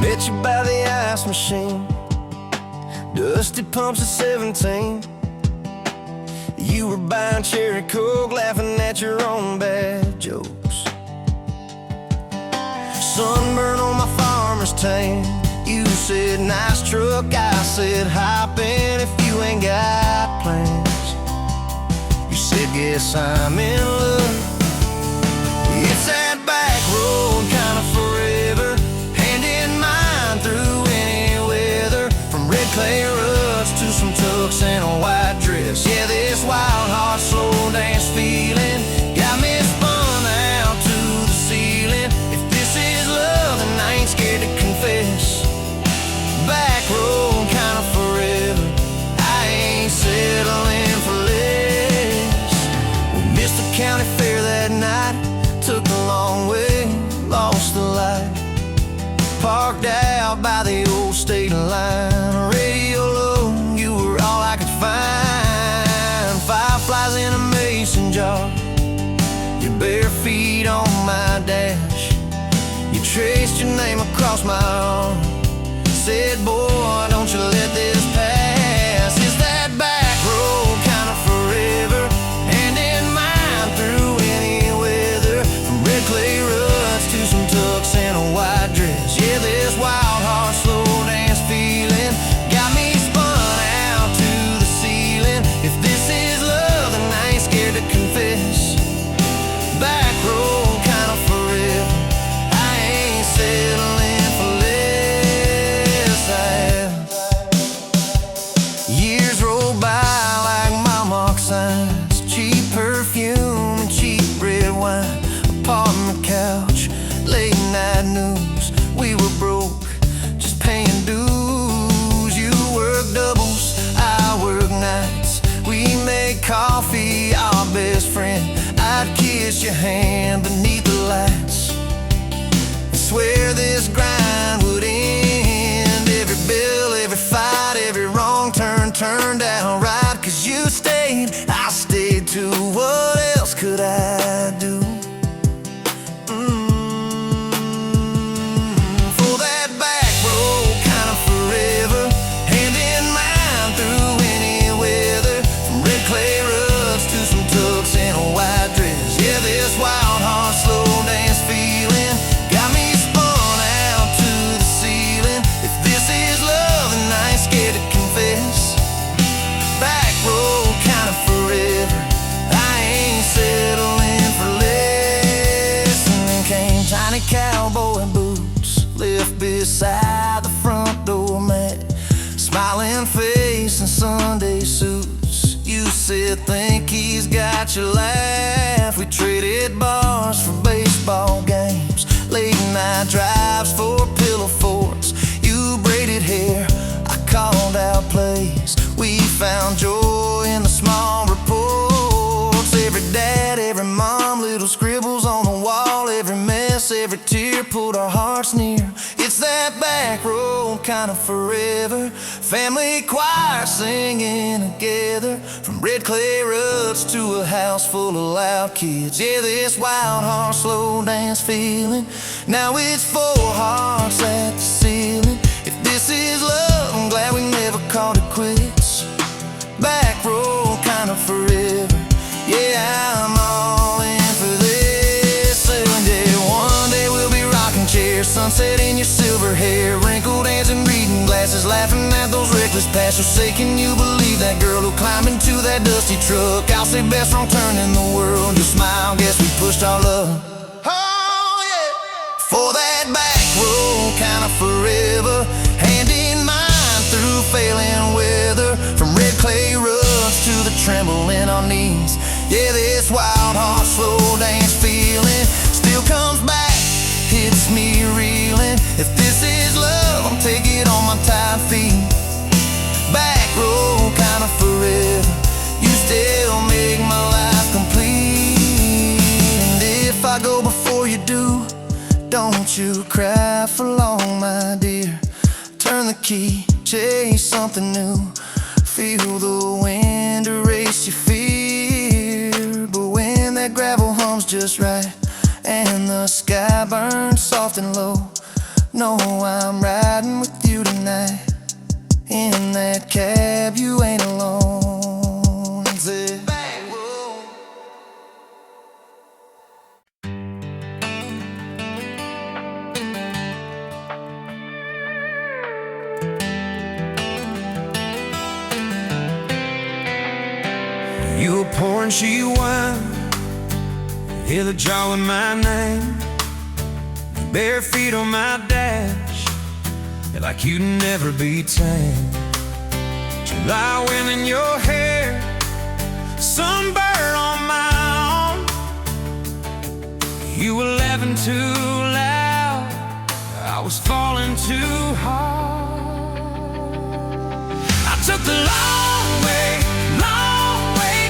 Met you by the ice machine, dusty pumps at 17. You were buying cherry coke, laughing at your own bad jokes. Sunburn on my farmer's tan. You said nice truck, I said hop in if you ain't got plans. You said guess I'm in love. It's that back road kind of forever, hand in mine through any weather, from red clay ruts to some tucks and a white dress. Yeah, this wild heart slow dance feeling got me spun out to the ceiling. If this is love, then I ain't scared to confess. Back road kind of forever, I ain't settling for less. We missed the county fair that night, took the long way, lost the light, parked out by the old state line. Radio low, you were all I could find. Fireflies in a mason jar, your bare feet on my dash. You traced your name across my arm, said, boy, don't you let this pass. Is that back road kind of forever, hand in mine through any weather, from red clay ruts to some tucks and a white dress. Yeah, this wild heart slow dance feeling got me spun out to the ceiling. If this is love, then I ain't scared to confess. Back road kind of forever, I ain't settling for less. place your hand beneath the lights. I swear this grind would end. Every bill, every fight, every wrong turn turned out right. Cause you stayed, I stayed too. What else could I do? For that back road kind of forever, hand in mine through any weather. From red clay rugs to some tucks and a white dress. Yeah, this wild heart slow dance feeling got me spun out to the ceiling. If this is love, then I ain't scared to confess. Back road kind of forever, I ain't settling for less. And then came tiny cowboy boots, left beside the front door mat. Smiling face and Sunday suits. You said, think he's got your laugh. We traded bars for baseball games, late night drives for pillow forts. You braided hair, I called out plays. We found joy in the small reports. Every dad, every mom, little scribbles on the wall. Every mess, every tear pulled our hearts near. It's that back road kind of forever. Family choir singing together. From red clay ruts to a house full of loud kids. Yeah, this wild heart slow dance feeling. Now it's four hearts at the ceiling. If this is love, I'm glad we never called it quits. Back road kind of forever. Yeah, I'm all in for this. And yeah, one day we'll be rocking chairs, sunset in your silver hair, wrinkled hands and reading glasses, laughing at those reckless past. So say, can you believe that girl who climbed into that dusty truck? I'll say best wrong turn in the world. You smile, guess we pushed our luck. Oh yeah, for that back road kind of forever, hand in mine through failing weather. From red clay rugs to the tremble in our knees. Yeah, this wild heart slow dance feeling still comes back, hits me reeling. If this is love, I'll take it on my tired feet. Back road kind of forever, you still make my life complete. And if I go before you do, don't you cry for long, my dear. Turn the key, chase something new. Feel the wind erase your fear. But when that gravel hums just right and the sky burns soft and low, know I'm riding with you tonight. In that cab, you ain't alone. Say, back road. You were pouring she wine, hear the jar with my name, bare feet on my dash, you're like you'd never be tamed. July wind in your hair, sunburn on my arm. You were laughing too loud, I was falling too hard. I took the long way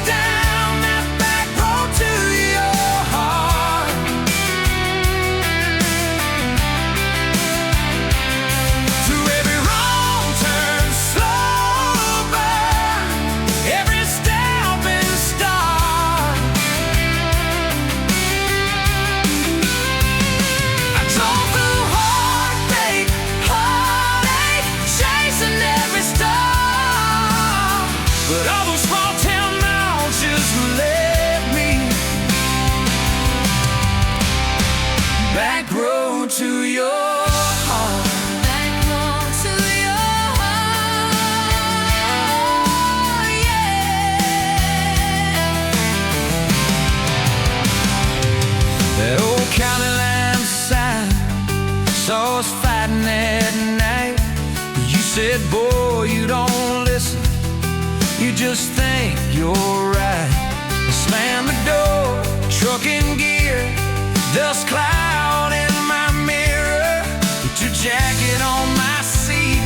down that back road to your heart. Through every wrong turn, slow burn, every step and start. I drove through heartache, chasing every star. But all those small town miles just left me. Back road to your heart. Back road to your heart, yeah. That old county line sign saw us fighting that night. You said, boy, you don't listen, you just think you're right. I slammed the door, truck in gear, dust cloud in my mirror. Put your jacket on my seat,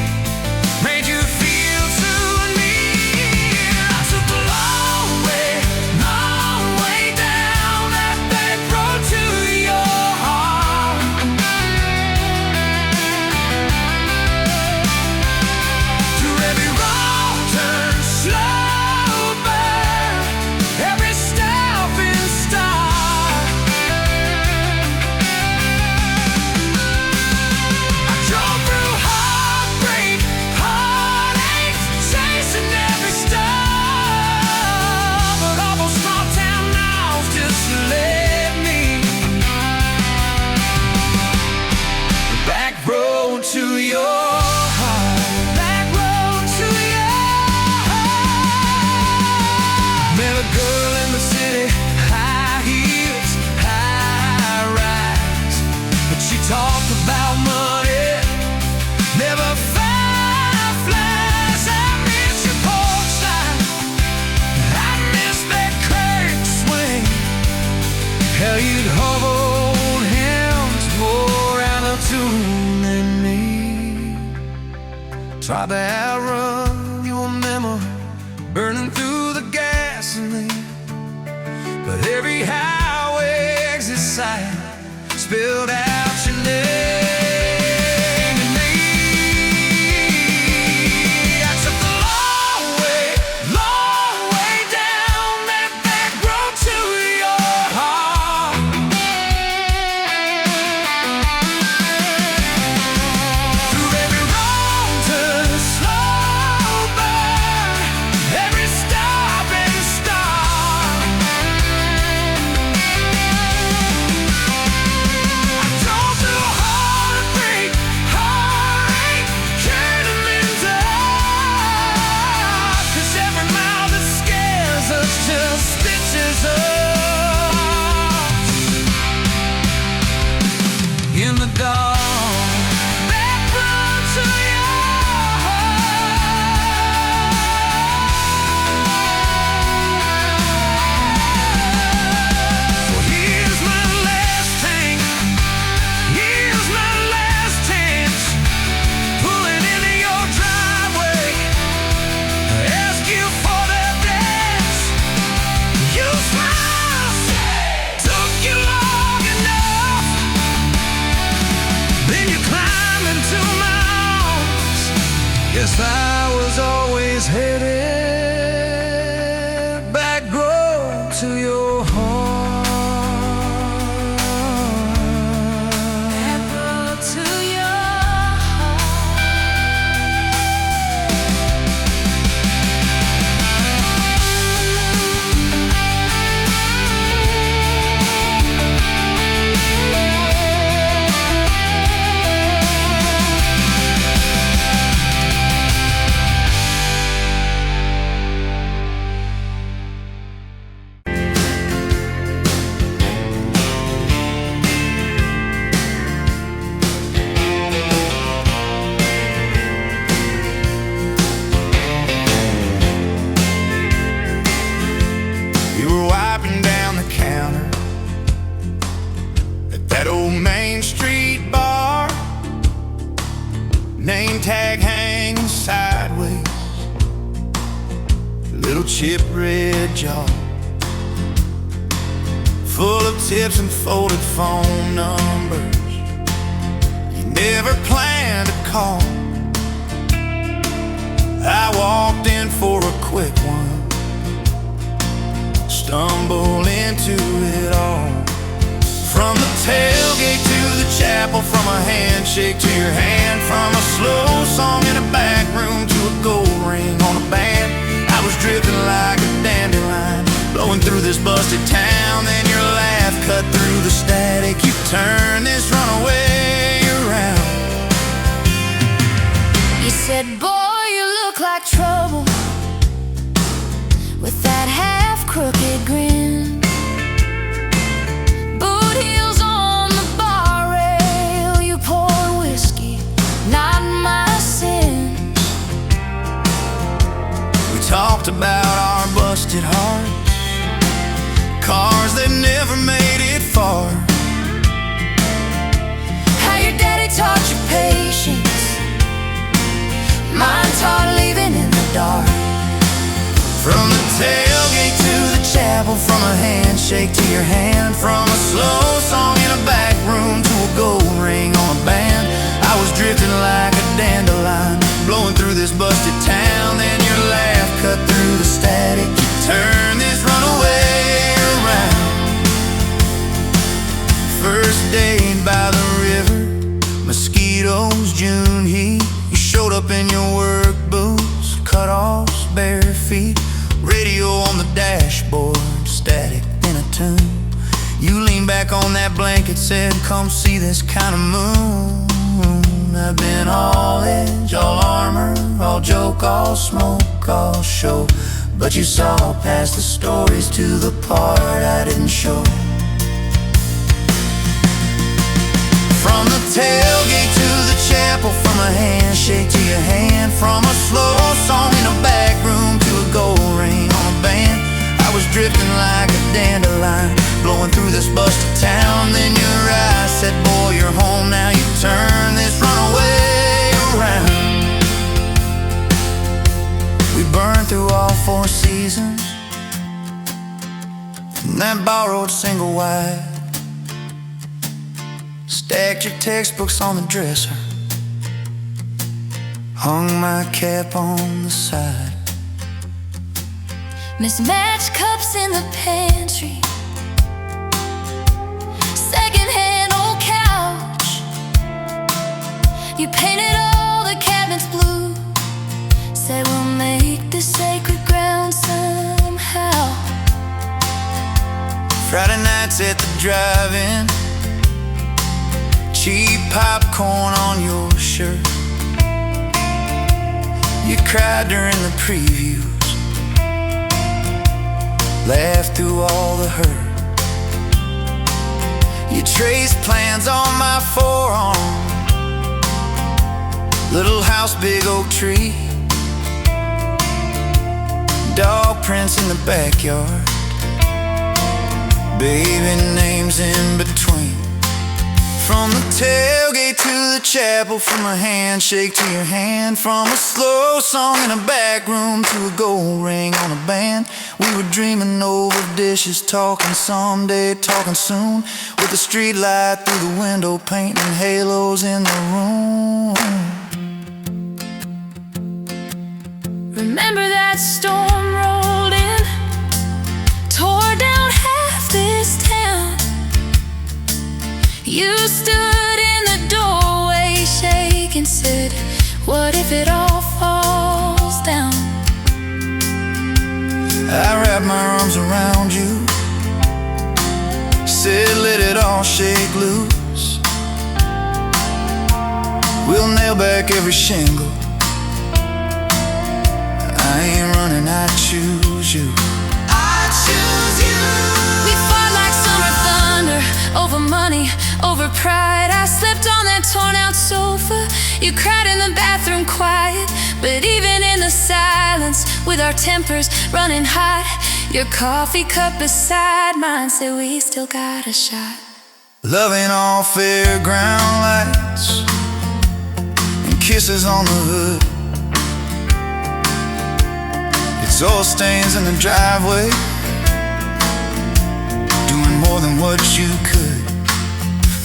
made you feel too near. I took the long way down that back Try to outrun your memory, burning through the gasoline. But every highway exit sign spilled out your name. In the dark, back road to your heart. Well, here's my last tank, here's my last chance, pulling into your driveway, ask you for that dance. You smile, took you long enough. Then you climb into my arms. Yes, I was always headed back road to your heart. Back road to your You were wiping down the counter at that old Main Street bar, name tag hanging sideways, little chip red jaw, full of tips and folded phone numbers you never planned to call. I walked in for a quick one, stumble into it all. From the tailgate to the chapel, from a handshake to your hand, from a slow song in a back room to a gold ring on a band. I was drifting like a dandelion, blowing through this busted town. Then your laugh cut through the static. You turned this runaway around. You said, boy, you look like trouble, with that half-crooked grin, boot heels on the bar rail. You pour whiskey, not my sin. We talked about our busted hearts, cars that never made it far, How your daddy taught you patience, mine taught leaving in the dark. from the tailgate to the chapel, from a handshake to your hand, from a slow song in a back room to a gold ring on a band. I was drifting like a dandelion, blowing through this busted town. Then your laugh cut through the static. You turned this runaway around. First date by the river, mosquitoes, June heat. You showed up in your work boots, cut-offs, bare feet, radio on the dashboard, static in a tune. You leaned back on that blanket, said, come see this kind of moon. I've been all edge, all armor, all joke, all smoke, all show, but you saw past the stories to the part I didn't show. From the tailgate to the chapel, from a handshake to your hand, from a slow song in a back room to a gold ring on a band. I was drifting like a dandelion, blowing through this busted town. Then your eyes said, boy, you're home now. You turn this runaway around. that borrowed single wide. Stacked your textbooks on the dresser, hung my cap on the side. Mismatched cups in the pantry, secondhand old couch. You painted all the cabinets blue, said we'll make this sacred ground somehow. Friday nights at the drive-in, cheap popcorn on your shirt. You cried during the previews, laughed through all the hurt. You traced plans on my forearm, little house, big oak tree, dog prints in the backyard, baby names in between. From the tailgate to the chapel, from a handshake to your hand, from a slow song in a back room to a gold ring on a band. We were dreaming over dishes, talking someday, talking soon, with the street light through the window, painting halos in the room. Remember that storm rolled in, tore down half this town. You stood in the doorway, shaking, said, what if it all falls down? I wrapped my arms around you, said let it all shake loose. We'll nail back every shingle, I ain't running, I choose you. I choose you. We fought like summer thunder, over money, over pride. I slept on that torn out sofa, you cried in the bathroom quiet. But even in the silence, with our tempers running hot, your coffee cup beside mine said we still got a shot. Loving all fairground lights and kisses on the hood. It's oil stains in the driveway, doing more than what you could.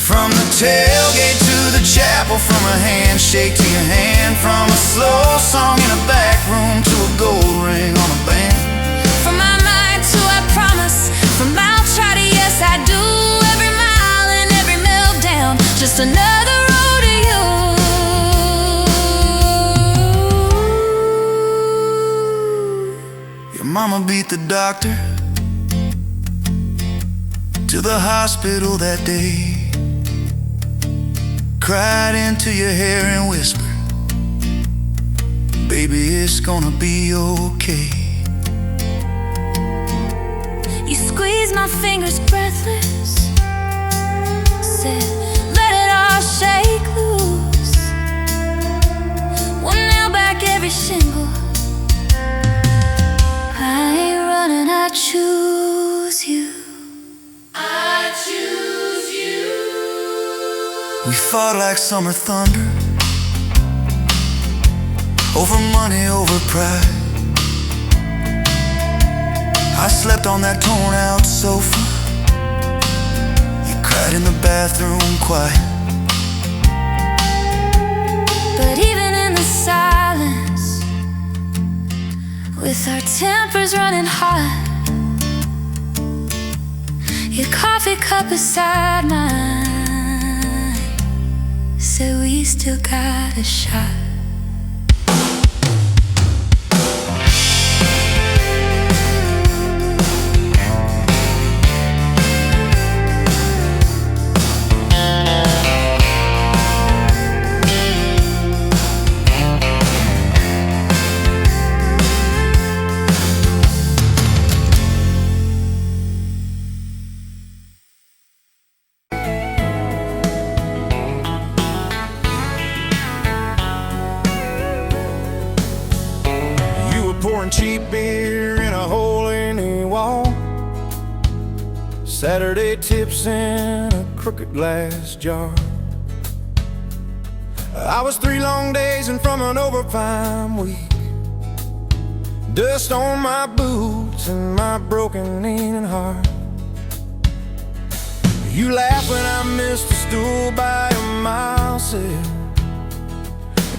From the tailgate to the chapel, from a handshake to your hand, from a slow song in a back room to a gold ring on a band. From my mind to I promise, from I'll try to yes I do, every mile and every meltdown, just another rodeo. Your mama beat the doctor to the hospital that day, cried into your hair and whispered, baby, it's gonna be okay. You squeezed my fingers breathless, said let it all shake loose. We'll nail back every shingle, I ain't running, I choose you. I choose you. We fought like summer thunder, over money, over pride. I slept on that torn out sofa, you cried in the bathroom quiet. But even in the silence, with our tempers running hot, your coffee cup beside mine said we still got a shot. Cheap beer in a hole in the wall, Saturday tips in a crooked glass jar. I was 3 long days and from an overtime week, dust on my boots and my broken aching heart. You laugh when I missed a stool by a mile sail.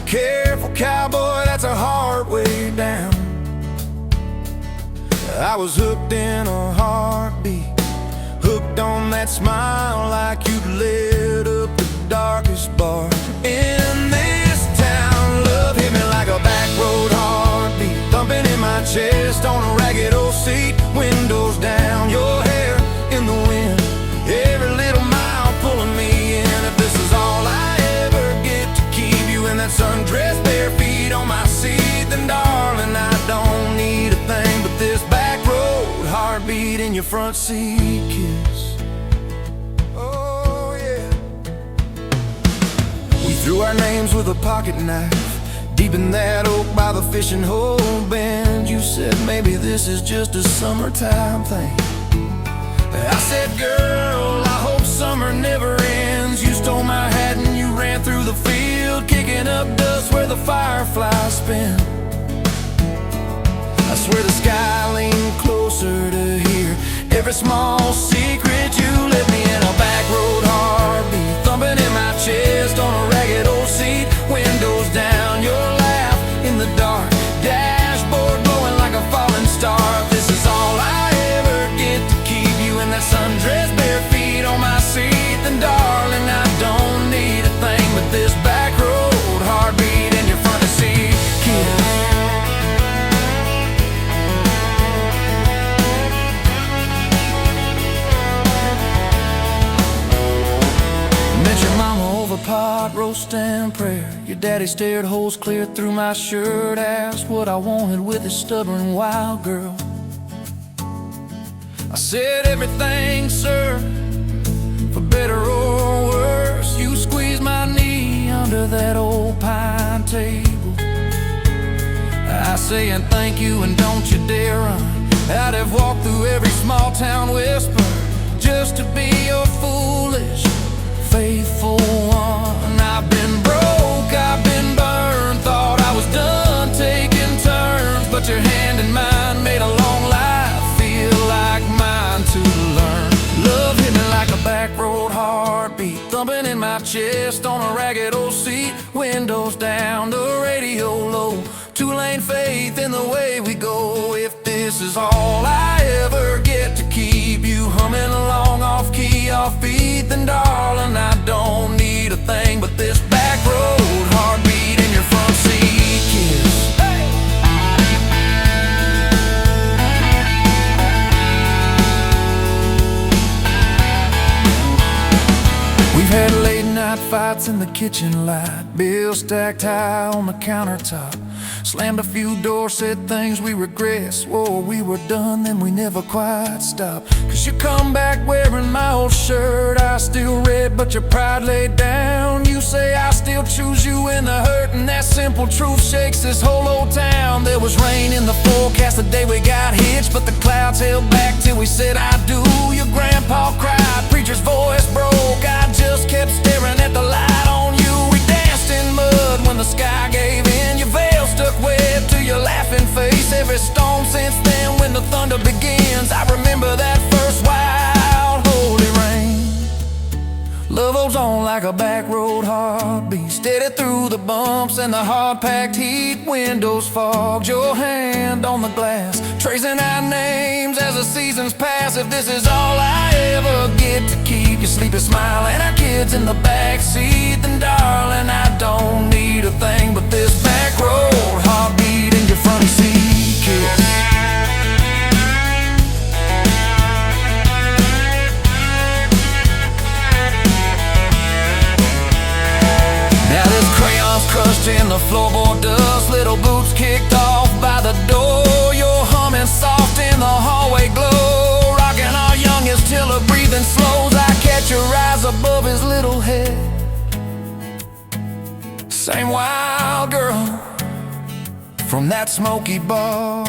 Careful cowboy, that's a hard way down. I was hooked in a heartbeat, hooked on that smile like you'd lit up the darkest bar in this town. Love hit me like a back road heartbeat, thumping in my chest on a ragged old seat. Windows down, your hair in the wind, every little mile pulling me in. If this is all I ever get to keep you in that sundress, bare feet on my seat, then darling, I don't need a thing but this back road heartbeat in your front seat kiss. Oh yeah. We threw our names with a pocket knife deep in that oak by the fishing hole bend. You said maybe this is just a summertime thing. I said, girl, I hope summer never ends. You stole my hat and you ran through the field, kicking up dust where the fireflies spin. I swear the sky leaned closer to hear every small secret you let me in. A back road heartbeat, thumping in my chest on a ragged old seat. Windows down, your laugh in the dark, dashboard glowing like a falling star. If this is all I ever get to keep you in that sundress, bare feet on my seat, then darling, I don't need a thing but this back road heartbeat in your front seat kiss. Pot roasting prayer, your daddy stared holes clear through my shirt, asked what I wanted with his stubborn wild girl. I said everything, sir, for better or worse. You squeezed my knee under that old pine table. I say and thank you and don't you dare run. I'd have walked through every small town whisper just to be your foolish faithful one. I've been broke, I've been burned, thought I was done taking turns, but your hand in mine made a long life feel like mine to learn. Love hit me like a back road heartbeat, thumping in my chest on a ragged old seat. Windows down, the radio low, two-lane faith in the way we go. If this is all I ever get to keep you humming along off key, off beat, then darling, I don't need a thing but this back road heartbeat in your front seat kiss. Hey! We've had late night fights in the kitchen light, bills stacked high on the countertop. Slammed a few doors, said things we regret, swore we were done, then we never quite stopped. Cause you come back wearing my old shirt, I still red, but your pride laid down. You say I still choose you in the hurt, and that simple truth shakes this whole old town. There was rain in the forecast the day we got hitched, but the clouds held back till we said I do. Your grandpa cried, preacher's voice broke, I just kept staring at the light on you. We danced in mud when the sky gave in, your veil stuck web to your laughing face. Every storm since then when the thunder begins, I remember that first wild holy rain. Love holds on like a back road heartbeat, steady through the bumps and the hard-packed heat. Windows fogged, your hand on the glass, tracing our names as the seasons pass. If this is all I ever get to keep you sleeping, smiling, our kids in the backseat, then darling, I don't need a thing but this back road heartbeat in your front seat kiss. Now this crayon's crushed in the floorboard dust, little boots kicked off by the door. You're humming soft in the hallway glow, rocking our youngest till her breathing slows. I catch your eyes above his little head, same wild girl from that smoky bar.